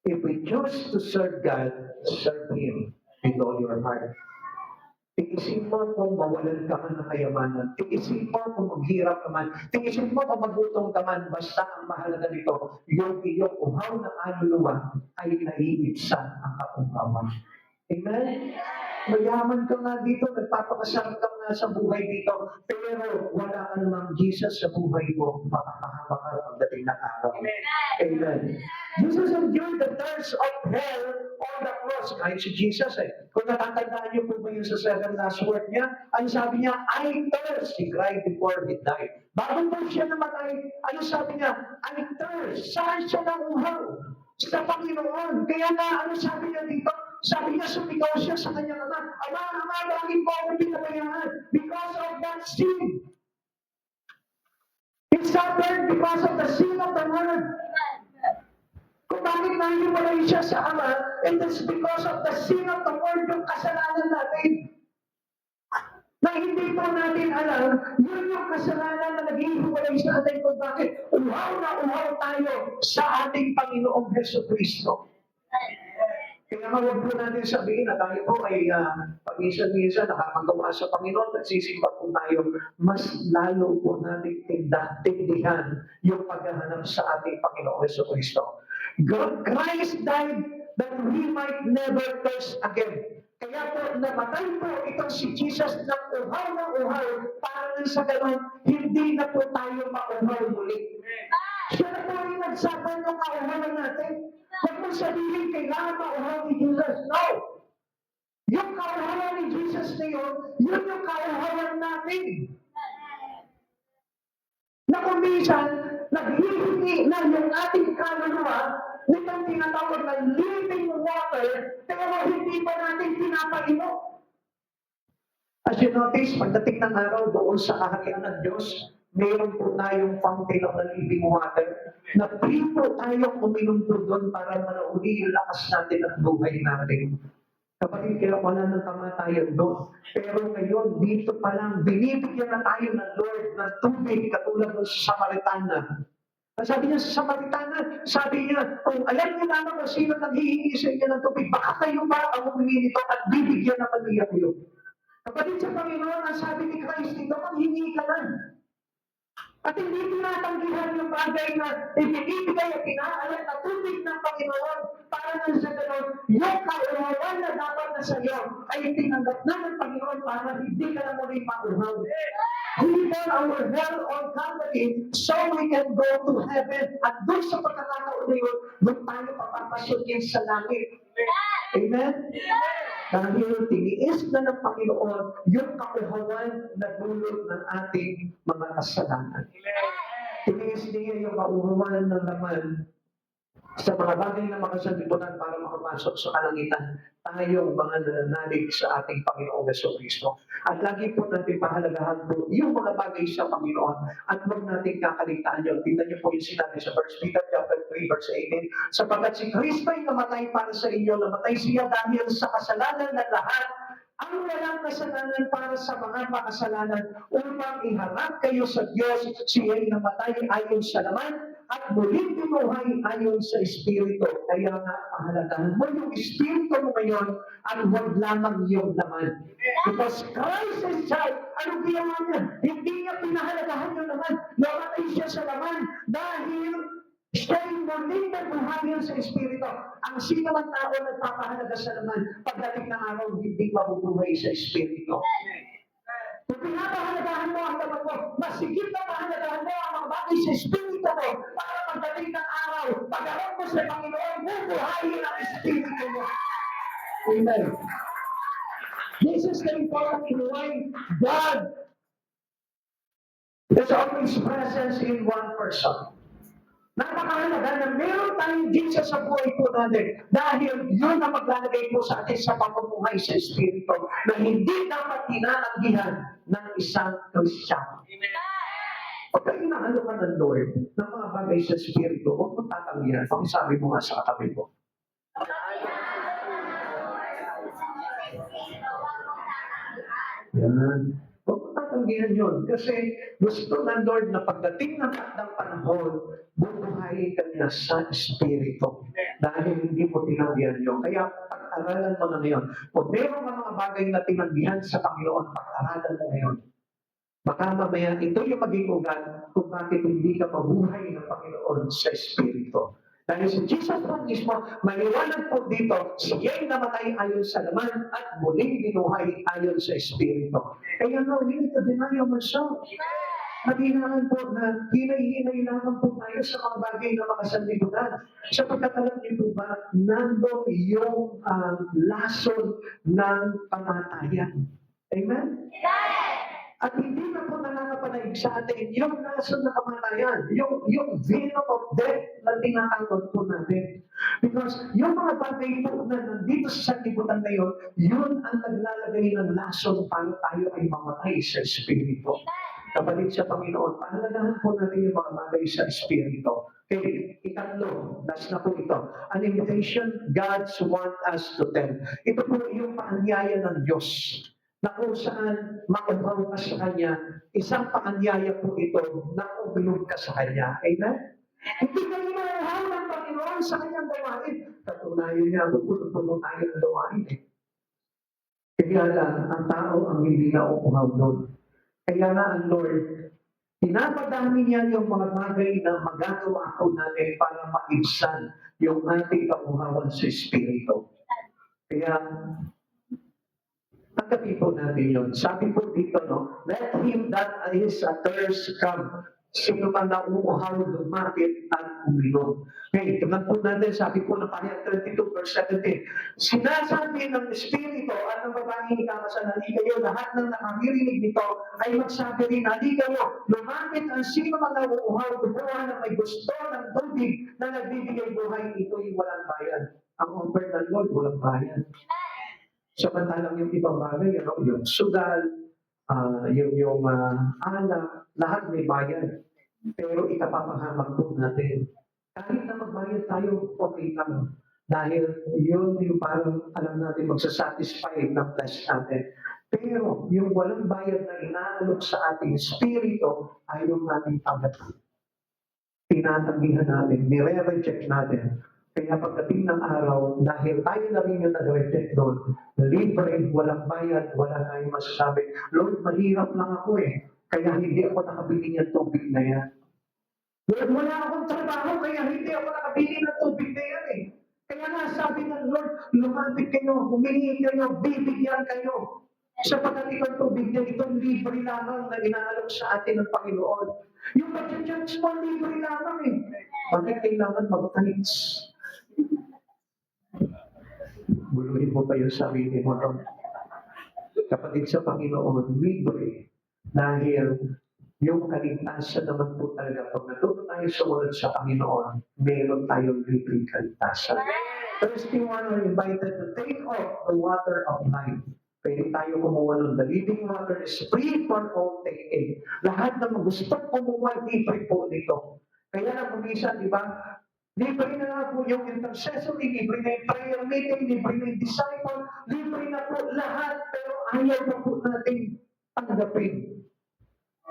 If we choose to serve God, serve Him with all your heart. Tiisin mo kung mawalan ka man ng kayamanan. Tiisin mo kung maghirap ka man. Tiisin mo kung magutom ka man. Basta ang mahalaga nito, yung iyong uhaw ng kaluluwa ay naiibsan ang kapungawan. Amen? Mayaman ka nga dito, nagpapakasarap ka nga sa buhay dito, pero wala ka namang Jesus sa buhay mo, makakahama ka pagdating ng araw. Amen. Jesus endured the thirst of hell on the cross. Kahit si Jesus kung natatandaan niyo po ba yung sa 7 last word niya, ang sabi niya, I thirst, he cried before he died. Bago po siya namatay, ano sabi niya? I thirst. Saan siya nanguhaw? Sa Panginoon. Kaya nga, ano sabi niya dito? Sabi niya, sumigaw siya sa kanyang ama, Ama, bakit po ako pinabayaan? Because of that sin. He suffered because of the sin of the world. Kung bakit nahiwalay siya sa ama, it is because of the sin of the world, yung kasalanan natin. Na hindi po natin alam, yun yung kasalanan na naghihiwalay sa atin kung bakit uhaw na uhaw tayo sa ating Panginoong Jesucristo. Kaya huwag po natin sabihin na tayo po ay paminsan-minsan nakakagawa sa Panginoon, nagsisimba po tayo, mas lalo po natin tindihan yung paghahanap sa ating Panginoong Jesucristo. Christ died that we might never thirst again. Kaya po, namatay po itong si Jesus ng uhaw na uhaw para nang sa ganon, hindi na po tayo mauhaw muli. Siya na po yung nagsabi ng kauhawan natin. Huwag mo sabihin, kailangan mauhaw ni Jesus. No! Yung kauhawan ni Jesus na yun yung kauhawan natin. Na kung minsan, naghihingi na yung ating kaluluwa nitong tinatawag na living water, pero hindi pa natin pinapainom. As you notice, pagdating ng araw doon sa kaharian ng Diyos, mayroon po tayong fountain of the living water na free po tayong uminom po doon para manauli yung lakas natin at buhay natin. Kapatid, kaya wala ng kamatayan doon. Pero ngayon, dito pa lang, binibigyan na tayo ng Lord ng tubig katulad ng sa Samaritana. Sabi niya sa Samaritana, sabi niya, kung alam niyo naman kung sino naghihingi sa inyo ng tubig, baka kayo ba ang humingi nito at bibigyan naman niya kayo. Kapatid sa Panginoon, ang sabi ni Christ dito, maghingi ka lang. At hindi tinatanggihan yung bagay na ibinibigay at pinaalat na tubig ng Panginoon para nang sa ganon, yung kauhawan na dapat na sa iyo ay tinanggap na ng Panginoon para hindi ka na muli mauhaw. He done our hell on Calvary so we can go to heaven. At doon sa pagkakataon na yun, doon tayo papapasukin sa langit. Amen? Dahil tiniis na ng Panginoon yung kauhawan na dulot ng ating mga kasalanan. Tiniis niya yung kauhawan ng laman sa mga bagay na makasanlibutan para makapasok sa kalangitan. Tayong mga nananalig sa ating Panginoong Jesucristo. At lagi po natin pahalagahan po yung mga bagay sa Panginoon at huwag natin kakalitaan yun. Tingnan niyo po yung sinabi sa 1 Peter chapter 3 verse 18. Sapagkat si Kristo ay namatay para sa inyo, namatay siya dahil sa kasalanan ng lahat, ang walang kasalanan para sa mga makasalanan upang iharap kayo sa Diyos. Siya ay namatay ayon sa laman at muling binuhay ayon sa Espiritu. Kaya nga, pahalagahan mo yung Espiritu mo ngayon at huwag lamang yung laman. Because Christ is child, anong ginawa niya? Hindi niya pinahalagahan yung laman. Namatay siya sa laman dahil siya ay muling nabuhayan sa Espiritu. Ang sino man tao nagpapahalaga sa laman, pagdating ng araw, hindi mabubuhay sa Espiritu. Kung pinapahalagahan mo ang laman mo, masigit na pahalagahan mo ang mga bagay sa Espiritu mo para pagdating ng araw, pagharap mo sa Panginoon, bubuhayin ang Espiritu mo. Amen. This is the important why God is always present in one person. Napakahalaga na meron tayong Jesus sa buhay po natin dahil yun ang maglalagay po sa atin sa pamumuhay sa Espiritu na hindi dapat tinatanggihan ng isang Kristiyano. Pag inaano ka ng Lord ng mga bagay sa Espiritu, huwag mong tatanggihan. Pakisabi mo nga sa katabi mo. Yan. Huwag mong tatanggihan yun. Kasi gusto ng Lord na pagdating ng takdang panahon, bubuhayin ka niya sa Espiritu. Dahil hindi mo tinanggihan yun. Kaya pag-aralan mo na ngayon. Kung meron ka mga bagay na tinanggihan sa Panginoon, pag-aralan mo ngayon. Baka mamaya ito yung maging ugat kung bakit hindi ka mabuhay ng Panginoon sa Espiritu. Dahil si Jesus po mismo, maliwanag po dito, siya'y namatay ayon sa laman at muling binuhay ayon sa Espiritu. Kaya nga, we need to deny ourselves. Maghinaan po na hinay-hinay lamang po tayo sa mga bagay na makasanlibutan. Sapagkat alam niyo po ba, nandun yung lason ng kamatayan. Amen? At hindi na po nakakapanaig sa atin yung lason ng kamatayan, yung venom of death na tinatawag po natin. Because yung mga bagay po na nandito sa sanlibutan na yun ang naglalagay ng lason para tayo ay mamatay sa Espiritu. Kapatid sa Panginoon, pahalagahan po natin yung mga bagay sa Espiritu. Okay, ikatlo, last na po ito. An invitation God's want us to tell. Ito po yung paanyaya ng Diyos na kung saan mauhaw ka sa Kanya, isang paanyaya po ito na ubilog ka sa Kanya. Amen? Hindi kayo mauhaw ng Panginoon sa Kanyang gawain. Katunayan niya, puno tayo ng gawain. Kaya lang, ang tao ang hindi na uuhaw doon. Kaya nga ang Lord, pinapadami niya yung mga bagay na magagawa po natin para maibsan yung ating kauhawan sa Espiritu. Kaya, Tanggapin po natin yun. Sabi po dito, no, let him that is athirst come. Sino man na umuuhaw, lumapit at uminom. Okay, tignan po natin, sabi po ng Pahayag 22 verse 17, sinasabi ng Espiritu at ng babaeng ikakasan, hali kayo, lahat ng nakakirinig nito ay magsabi rin, hali kayo, lumapit ang sino man na umuuhaw, kumuha na may gusto ng tubig na nagbibigay buhay, ito'y walang bayan. Ang offer ng Lord, walang bayan. Samantalang yung ibang bagay, yung sugal, alak, lahat may bayad. Pero ikapapahamak po natin. Kahit na magbayad tayo, okay lang. Dahil yun yung parang alam natin magsasatisfy ng flesh natin. Pero yung walang bayad na inaalok sa ating spirito ay yung ating pagdating. Tinatanggihan natin, nire-reject natin. Kaya pagdating ng araw, dahil tayo na rin yung nag-reject doon, libre, walang bayad, wala tayong masasabi, Lord, mahirap lang ako kaya hindi ako nakabili ng tubig na yan. Lord, wala akong trabaho, kaya hindi ako nakabili ng tubig na yan Kaya nga sabi ng Lord, lumapit kayo, humingi kayo, bibigyan kayo. Sapagkat itong tubig na itong libre lamang na inaalok sa atin ng Panginoon. Yung pag-church mo, libre lamang Bakit kailangan mag-tithes? Buluhin mo pa yung sarili mo doon. Kapatid sa Panginoon, libre. Dahil yung kaligtasan naman po talaga, pag natuto tayo sumunod sa Panginoon, meron tayong libreng kaligtasan. Thirsty one are invited to take off the water of life. Pwede tayo kumuha nun. The living water is free for all taking. Lahat ng gusto kumuha, libre po dito. Kaya na kumisa, di ba? Libre na nga po yung intercessory, libre na yung prayer meeting, libre na yung disciple, libre na po lahat, pero ayaw na po natin tanggapin.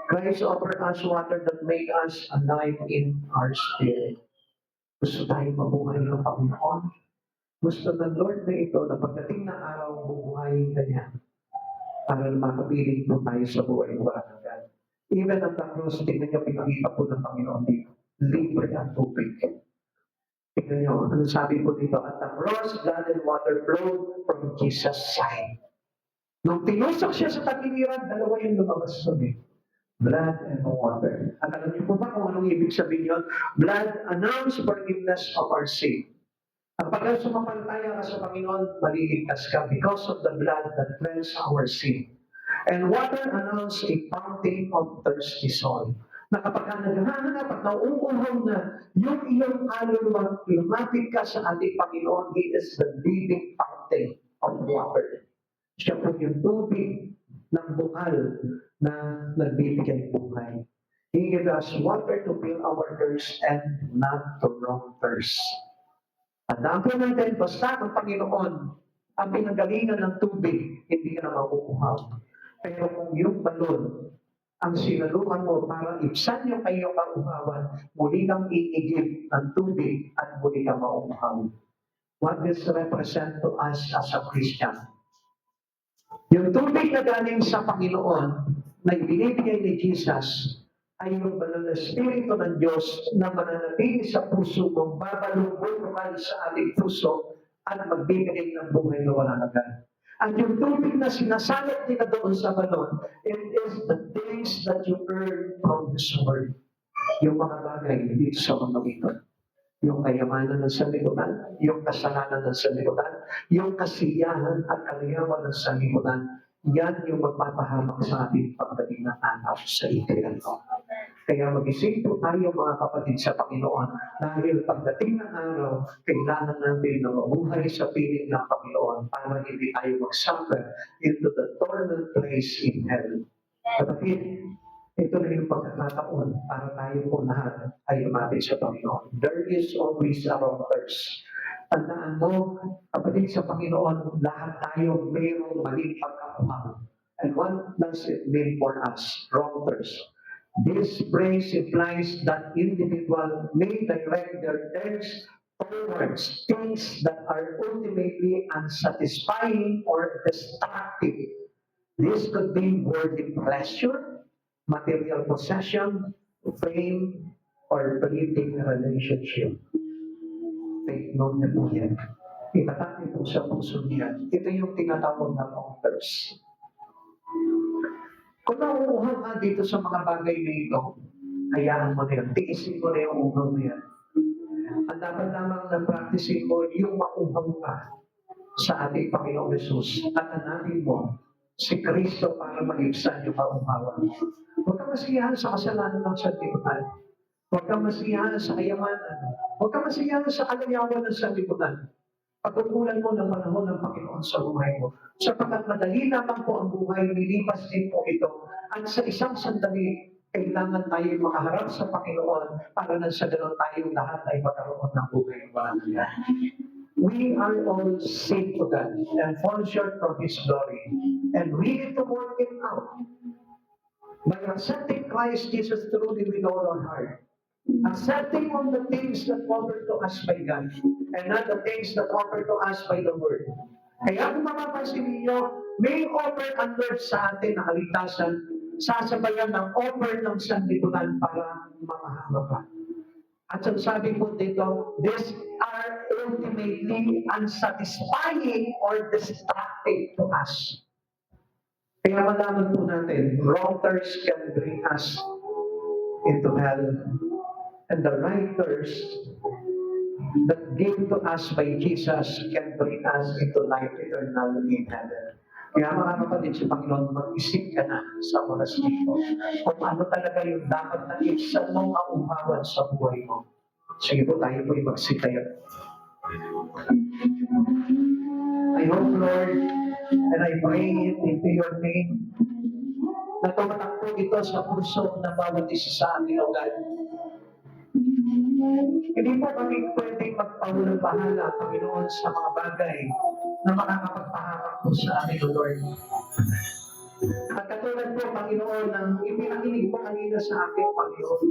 Christ offered us water that make us alive in our spirit. Gusto tayong mabuhay ng Panginoon. Gusto ng Lord na ito na pagdating ng araw, bubuhayin ka niya para makapiling po tayo sa buhay ng walang hanggan. Even at the cross, tingnan niyo, pinakita po ng Panginoon dito. Libre ang tubig. Tingnan niyo, ano sabi po dito? At the cross, blood and water flowed from Jesus' side. Nung tinusok siya sa tagiliran, dalawa yung lumabas sa blood and water. At alam niyo po ba kung anong ibig sabihin yun? Blood announces forgiveness of our sin. At pagka sumampalataya ka sa Panginoon, maliligtas ka because of the blood that cleanses our sin. And water announces a fountain of thirsty soul. Na kapag naghahanap at nauuhaw na yung iyong kaluluwa, lumapit ka sa ating Panginoon, He is the living fountain of water. Siya po yung tubig ng bukal na nagbibigay buhay. He gives us water to fill our thirst and not to wrong thirst. Tandaan po natin, basta ng Panginoon ang pinanggalingan ng tubig, hindi ka na makukuhaw. Pero kung yung balon ang sinaluhan mo para ibsan yung kayong kauhawan, muli kang iigib ng tubig at muli kang mauuhaw. What this represent to us as a Christian? Yung tubig na galing sa Panginoon na ibinibigay ni Jesus ay yung banal na Espiritu ng Diyos na mananatili sa puso mo, babalong-bulungan sa ating puso at magbibigay ng buhay na walang hanggan. At yung tubig na sinasalat nila doon sa balon, it is the things that you earn from His Word. Yung mga bagay dito sa mga ito. Yung kayamanan ng sanlibutan, yung kasalanan ng sanlibutan, yung kasiyahan at kaliyawan ng sanlibutan, yan yung magpapahamak sa ating pagdating ng araw sa impyerno. Kaya mag-isip po tayo mga kapatid sa Panginoon dahil pagdating ng araw, kailangan natin na mabuhay sa piling ng Panginoon para hindi tayo mag-suffer into the torment place in hell. Kapatid, ito na yung pagkakataon para tayo po lahat ay lumapit sa Panginoon. There is always a wrong thirst. Tandaan mo, kapatid sa Panginoon, lahat tayo mayroong maling pagkakuhaw. And what does it mean for us? Wrong thirst. This phrase implies that individual may direct their thirst towards things that are ultimately unsatisfying or destructive. This could be worldly pleasure, material possession, fame, or fleeting relationship. Take note na po yan. Itatak niyo po sa puso niya. Ito yung tinatawag na altars. Kung nauuhaw ka dito sa mga bagay na ito, hayaan mo na yan. Tiisin mo na yung uhaw na yan. Ang dapat lamang na practicing mo, yung mauhaw ka sa ating Panginoong Jesus at hanapin mo si Kristo para mag-ibsan yung kauhawan. Huwag ka masiyahan sa kasalanan ng sanlibutan. Huwag ka masiyahan sa kayamanan. Huwag ka masiyahan sa kalayawan ng sanlibutan. Pagkukulan mo ng panahon ng Panginoon sa buhay mo. Sapagkat madali lamang po ang buhay, nilipas din po ito. At sa isang sandali, kailangan tayo makaharap sa Panginoon para na sa ganoon tayo lahat ay magkaroon ng buhay ng walang hanggan. We are all saved to God and fall short from His glory. And we need to work it out. By accepting Christ Jesus truly with all our heart. Accepting all the things that offered to us by God and not the things that offered to us by the Word. Kaya kung mapapansin ninyo, may offer ang Lord sa atin na kaligtasan, sasabayan ng offer ng sanlibutan para mamahama ka. At sabi po dito, these are ultimately unsatisfying or destructive to us. Kaya malaman po natin, wrongers can bring us into hell. And the righters that gave to us by Jesus can bring us into life eternal in heaven. Kaya mga kapatid sa Panginoon, mag-isip ka na sa oras dito kung ano talaga yung dapat na ibsan mong auhawan sa buhay mo. Sige po, tayo po magsitayo. I hope, Lord, and I pray it into your name, na tumatakbo ito sa puso ng bawat isa sa amin, O God. Hindi po kami pwedeng magpahulang bahala, Panginoon, sa mga bagay na makakapagpahamak po sa amin, O Lord. At katulad po, Panginoon, ng ipinakinig mo kanina sa akin, Panginoon.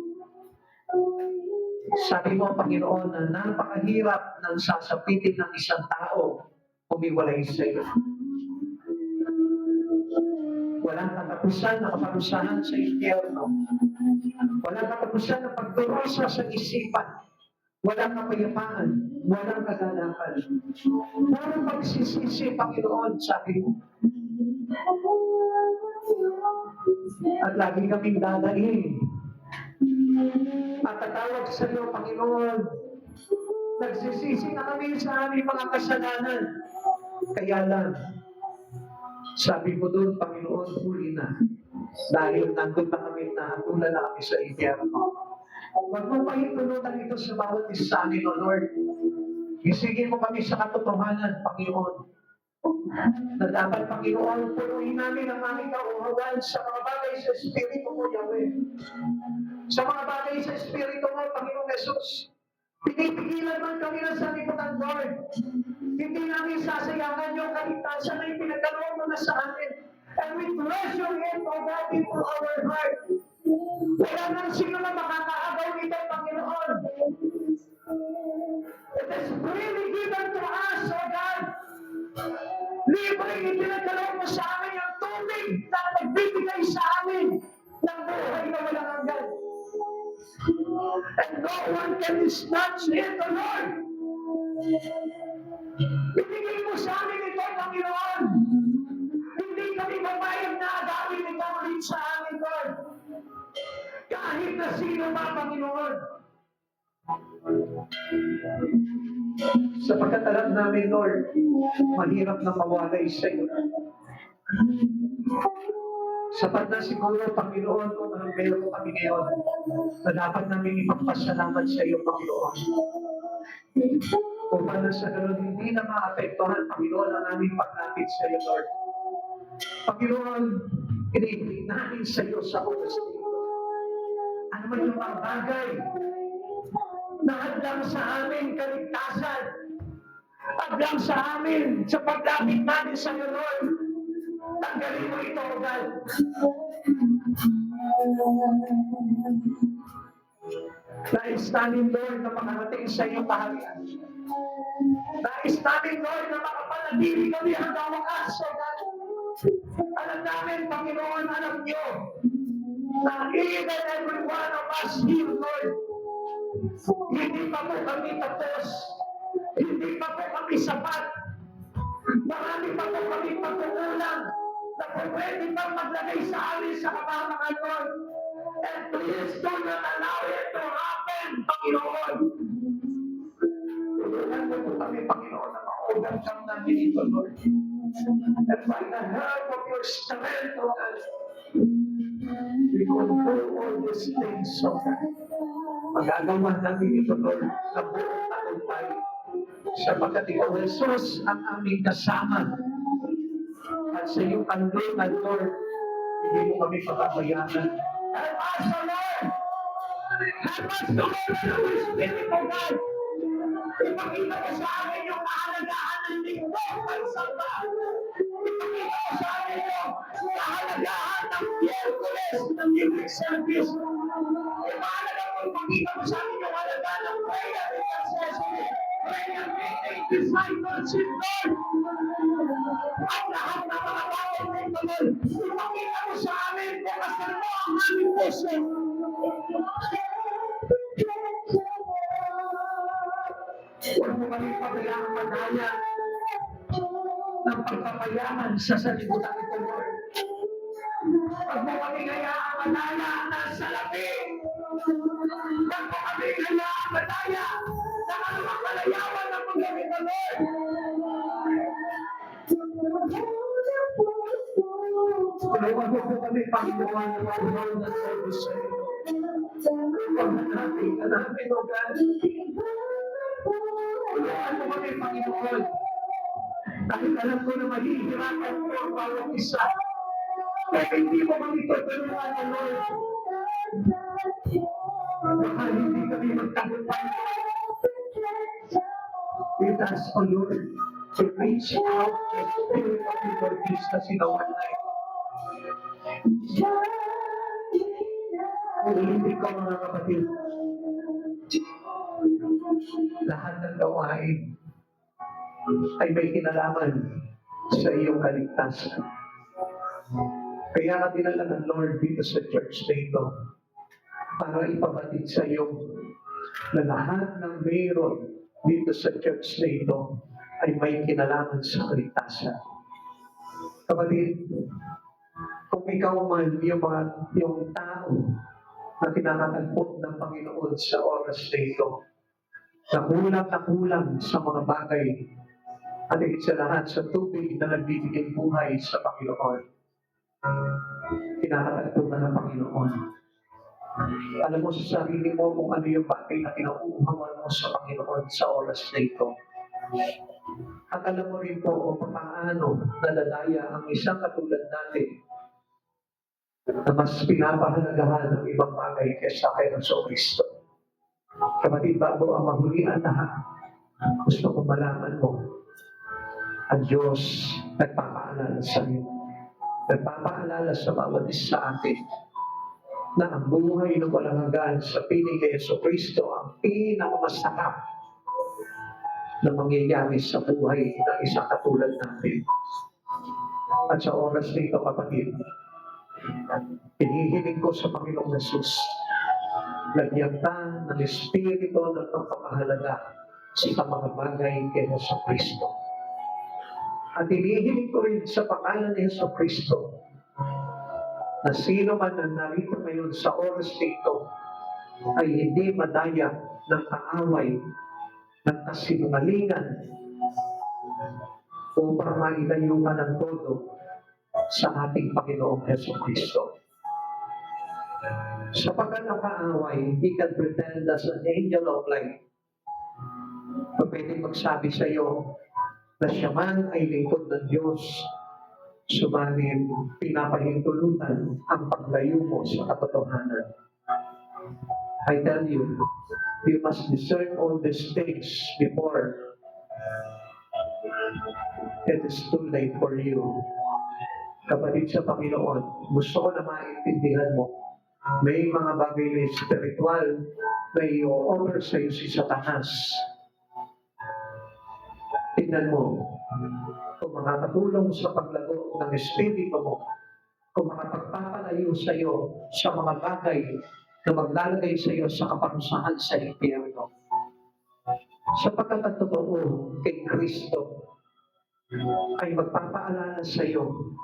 Sabi mo, Panginoon, na napakahirap ng sasapitin ng isang tao umiwalay sa iyo. Walang katapusan na kaparusahan sa impyerno. Walang katapusan na pagdurusa sa isipan. Walang kapayapaan. Walang kagalakan. Walang pagsisisi, Panginoon, sabi mo. At lagi kaming dadaing. At tatawag sa iyo, Panginoon. Nagsisisi na kami sa aming mga kasalanan. Kaya lang, sabi mo doon, Panginoon, huli na. Dahil nandun na kami na kami sa impyerno. Huwag mo pahintulutan ito sa bawat isa sa amin, O Lord. Isigin mo kami sa katotohanan, Panginoon. Na dapat, Panginoon, punuin namin ang aming kauhawan sa mga bagay sa Espiritu mo, Yahweh. Sa mga bagay sa Espiritu mo, Panginoon Jesus. Pinipigilan man kami ng sanlibutan, Lord. Hindi namin sasayangan yung kaligtasan na ipinagkaloob mo na sa amin. And we treasure it, O God, into our heart. Wala nang sino na makakaagaw nito, Panginoon. It is freely given to us, O God. Libre ipinagkaloob mo sa amin ang tubig na nagbibigay sa amin ng buhay na walang hanggan. And no one can snatch it, O Lord. Ibigay mo sa amin ito, Panginoon. Hindi kami mabayag na agawin ito ulit sa amin, Lord. Kahit na sino ba, Panginoon. Sapagkat alam namin, Lord, mahirap na mawalay sa iyo. Sapat na siguro, Panginoon, kung anong meron kami ngayon, na dapat namin ipagpasalamat sa iyo, Panginoon. Kung paano sa gano'n, hindi na maapektuhan, Panginoon, ang aming paglapit sa iyo, Lord. Panginoon, iniibig namin sa iyo sa oras dito. Ano man yung mga bagay na hadlang sa amin kaligtasan, hadlang sa amin sa paglapit namin sa iyo, Lord. Tanggalin mo ito, O God. Nais namin, Lord, na makarating sa iyong kaharian. Nais namin, Lord, na makapanatili kami hanggang wakas, O God. Alam namin, Panginoon, alam niyo, na each and every one of us here, Lord, hindi pa po kami tapos. Hindi hindi pa po kami sapat. Marami pa po kami pagkukulang na po pwede pang maglagay sa amin sa kapamakan, Lord. And please do not allow it to happen, Panginoon. Tulungan mo po kami, Panginoon, na ma-overcome namin ito, Lord. And by the help of your strength, O God, we control all these things, O God. Magagawa namin ito, Lord, na buong tagumpay. Sapagkat ikaw, Jesus, ang aming kasama. At sa iyong kanlungan, Lord, hindi mo kami pagpapayagan. Help us, O Lord! Help us to follow the Spirit of God! Ipakita mo sa amin yung kahalagahan ng linggo pagsamba. Ipakita mo sa amin yung kahalagahan ng Miyerkules ng Evening Service. Ipakita mo sa amin yung halaga ng prayer and intercession. Prayer meeting, discipleship, Lord. Ang lahat ng mga bagay nito, Lord. Ipakita mo sa amin kung kasal mo ang aming puso. Huwag mo kami pabayaan madaya ng pagpapayaman sa salibutan ito, Lord. Huwag mo kami hayaan madaya ng salapi. Huwag mo kami hayaan madaya ng anumang kalayawan ng mundo ito, Lord. Tulungan mo po kami, Panginoon, ng mga na service sa iyo. Paghanapin ka namin, O God. Tulungan mo kami, Panginoon. Dahil alam ko na mahihirapan ko ang bawat isa. Kaya hindi mo kami tutulungan, O Lord. Baka hindi kami magtagumpay. Let us, O Lord, to reach out the Spirit of the Lord Jesus in our life. Ulitin ko, mga kapatid, lahat ng gawain ay may kinalaman sa iyong kaligtasan. Kaya ka dinala ng Lord dito sa church na ito para ipabatid sa iyo na lahat ng mayroon dito sa church na ito ay may kinalaman sa kaligtasan. Kapatid, kung ikaw man yung tao na kinakatagpot ng Panginoon sa oras na ito, na kulang sa mga bagay at higit sa lahat sa tubig na nagbibigay buhay sa Panginoon. Kinakatagpot na ng Panginoon. Alam mo sa sarili mo kung ano yung bagay na kinauuhawan mo sa Panginoon sa oras na ito. At alam mo rin po kung paano nalalaya ang isang katulad natin na mas pinapahalagahan ng ibang bagay kaysa kay Kristo. Kapatid, bago ang mahulian lahat, gusto kong malaman mo, ang Diyos nagpapaalala sa iyo. Nagpapaalala sa bawat isa sa atin na ang buhay na walang hanggan sa piling ni Kristo ang pinakamasarap na mangyayari sa buhay ng isang katulad natin. At sa oras nito, kapatid, hinihiling ko sa Panginoong Jesus, lagyan ka ng Espiritu ng pagpapahalaga sa mga bagay kay Kristo. At hinihiling ko rin sa pangalan ni Kristo na sino man na narito ngayon sa oras nito ay hindi madaya ng kaaway, ng kasinungalingan upang mailayo ka ng todo sa ating Panginoong Kristo. Sapagkat ang kaaway, he can pretend as an angel of light. Pwede magsabi sa iyo na siya man ay lingkod ng Diyos, subalit pinapahintulutan ang paglayo mo sa katotohanan. I tell you, you must discern all these things before it is too late for you. Kapatid sa Panginoon, gusto ko na maintindihan mo, may mga bagay na spiritual na i-offer sa iyo si Satanas. Tingnan mo, kung makakatulong sa paglago ng espiritu mo, kung makapagpapalayo sa iyo sa mga bagay na maglalagay sa iyo sa kaparusahan sa impyerno. Sapagkat ang totoo kay Kristo ay magpapaalala sa iyo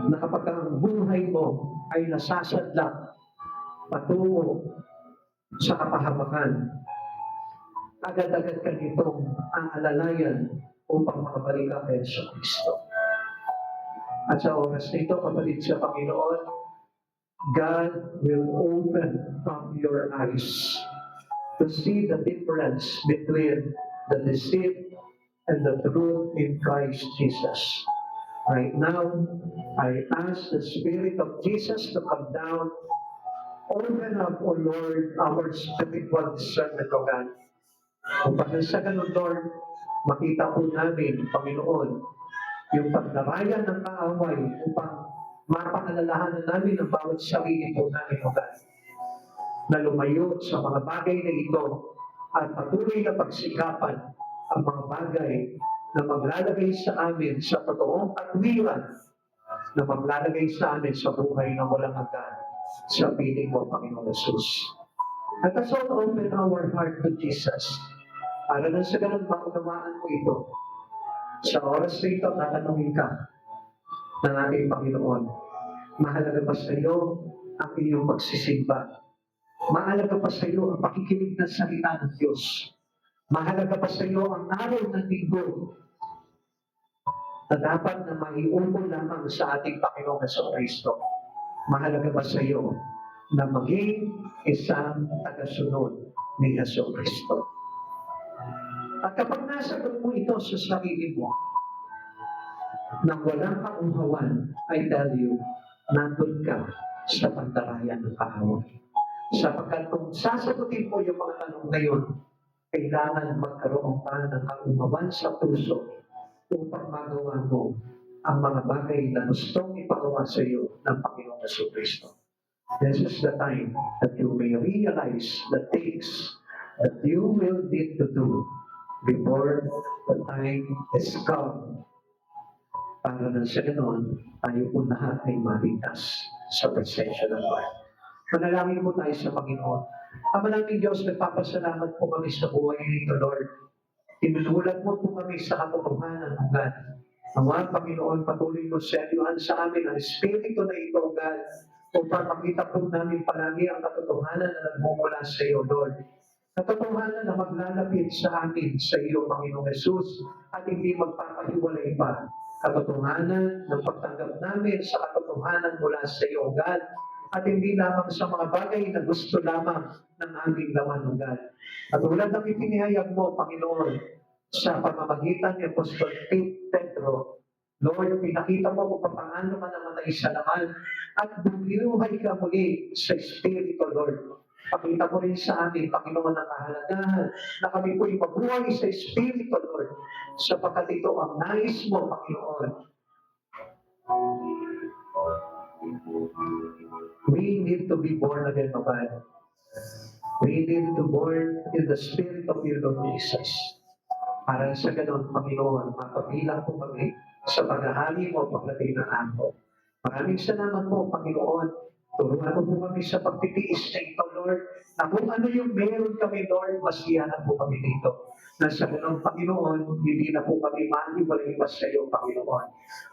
na kapag ang buhay mo ay nasasadlak patungo sa kapahamakan, agad-agad ka nitong aalalayan upang makabalik ka kay Kristo. At sa oras na ito, kapatid sa Panginoon, God will open up your eyes to see the difference between the deceit and the truth in Christ Jesus. Right now, I ask the Spirit of Jesus to come down. Open up, O Lord, our spiritual discernment, O God. Upang sa ganun, Lord, makita po namin, Panginoon, yung pagdarayan ng kaaway upang mapaalalahanan namin ang bawat sarili po namin, O God, na lumayo sa mga bagay na ito at patuloy na pagsikapan ang mga bagay na maglalagay sa amin sa totoong katwiran, na maglalagay sa amin sa buhay na walang hanggan sa piling mo, Panginoon Jesus. Let us all open our heart to Jesus. Para na sa ganun, maunawaan mo ito. Sa oras na ito, tatanungin ka ng ating Panginoon, mahalaga ba sa iyo ang iyong pagsisimba? Mahalaga pa sa iyo ang pakikinig ng salita ng Diyos? Mahalaga pa sa iyo ang araw ng linggo na dapat na maiupo lamang sa ating Panginoong Kristo? Mahalaga ba sa iyo na maging isang tagasunod ni Kristo? At kapag nasagot mo ito sa sarili mo, nang walang kauhawan, I tell you, nandun ka sa pantarayan ng kaaway. Sapagkat kung sasagutin mo yung mga tanong na yun, kailangan magkaroon pa ng kauhawan sa puso upang magawa mo ang mga bagay na gustong ipagawa sa iyo ng Panginoong Kristo. This is the time that you may realize the things that you will need to do before the time is come. Para na sa ganoon, tayo po lahat ay maligtas sa presensya ng Lord. Manalangin po tayo sa Panginoon. Ama namin Diyos, nagpapasalamat po kami sa buhay nito, Lord. Inusulat mo po kami sa katotohanan, O God. Ama, Panginoon, patuloy mo selyuhan sa amin ang Espiritu na ito, O God, upang makita po namin palagi ang katotohanan na nagmumula sa iyo, Lord. Katotohanan na maglalapit sa amin sa iyo, Panginoong Jesus, at hindi magpapahiwalay pa. Katotohanan ng pagtanggap namin sa katotohanan mula sa iyo, God, at hindi lamang sa mga bagay na gusto lamang ng aming laman, O God. At tulad ng ipinihayag mo, Panginoon, sa pamamagitan ni Apostol Pedro, Lord, pinakita mo kung paano ka namatay sa laman at buminuhay ka muli sa Espiritu, Lord. Pakita mo rin sa amin, Panginoon, ang kahalagahan na kami po'y mabuhay sa Espiritu, Lord, sapagkat ito ang nais mo, Panginoon. We need to be born again, O God. We need to born in the Spirit of your Lord Jesus. Para sa ganun, Panginoon, mapabilang po kami sa paghahali mo pagdating ng araw. Maraming salamat po, Panginoon. Turuan mo po kami sa pagtitiis na ito, Lord, na kung ano yung meron kami, Lord, masiyanan po kami dito. Na sa ganun, Panginoon, hindi na po kami mahiwalay pa sa iyo, Panginoon.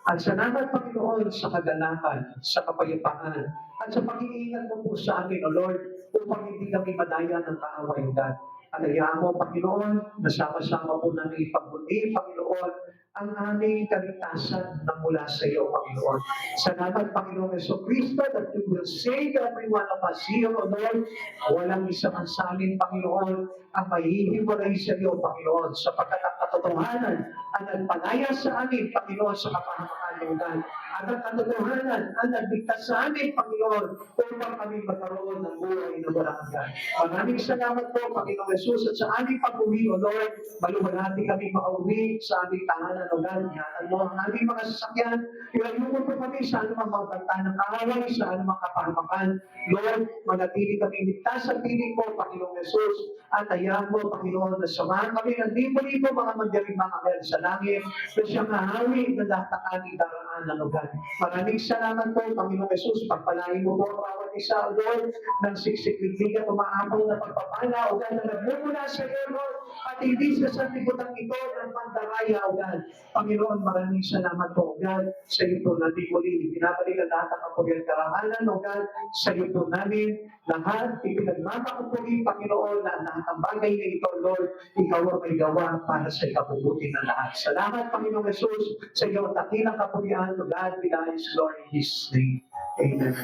At salamat, Panginoon, sa kagalakan, sa kapayapaan, at sa pag-iingat mo po sa amin, O Lord, upang hindi kami madaya ng kaaway, God. At hayaan mo, Panginoon, nasama-sama po namin ipagbuti, Panginoon, ang aming kaligtasan na mula sa iyo, Panginoon. Salamat, Panginoon Kristo, that you will save every one of us here, O Lord. Walang isa man sa amin, Panginoon, ang mahihiwalay sa iyo, Panginoon, sapagkat ang katotohanan ang nagpalaya sa amin, Panginoon, sa kapahamakan ng God. At ang katotohanan ang nagligtas sa amin, Panginoon, upang kami magkaroon ng buhay na walang hanggan. Maraming salamat po, Panginoon Jesus, at sa aming pag-uwi, O Lord, maluwalhati kami makauwi sa aming tahanan, O God. Ingatan mo ang aming mga sasakyan. Ilayo mo po kami sa anumang mga banta ng kaaway, sa anumang kapahamakan. Lord, manatili kami ligtas sa piling mo, Panginoon Jesus. At hayaan mo, Panginoon, na samahan kami ng libo-libo mga mandiring mga anghel sa langit na siyang nahawi na lahat ng aming daraanan, O God. Maraming salamat po, Panginoon Jesus. Pagpalain mo po ang bawat isa, Lord, ng siksik-ligligan, umaapaw na pagpapala, O God, na nagmumula sa iyo, Lord, at hindi sa sanlibutan ito ng pandaraya, O God. Panginoon, maraming salamat po, O God, sa iyo po natin muli. Binabalik ang lahat ng kapulian karangalan, O God, sa iyo po namin lahat. Ipinagmamakapuloy, Panginoon, na ang lahat ng bagay na ito, Lord, ikaw ang may gawa para sa ikabubuti ng lahat. Salamat, Panginoong Jesus, sa iyong dakilang kapulian, O God, we His glory in His name. Amen.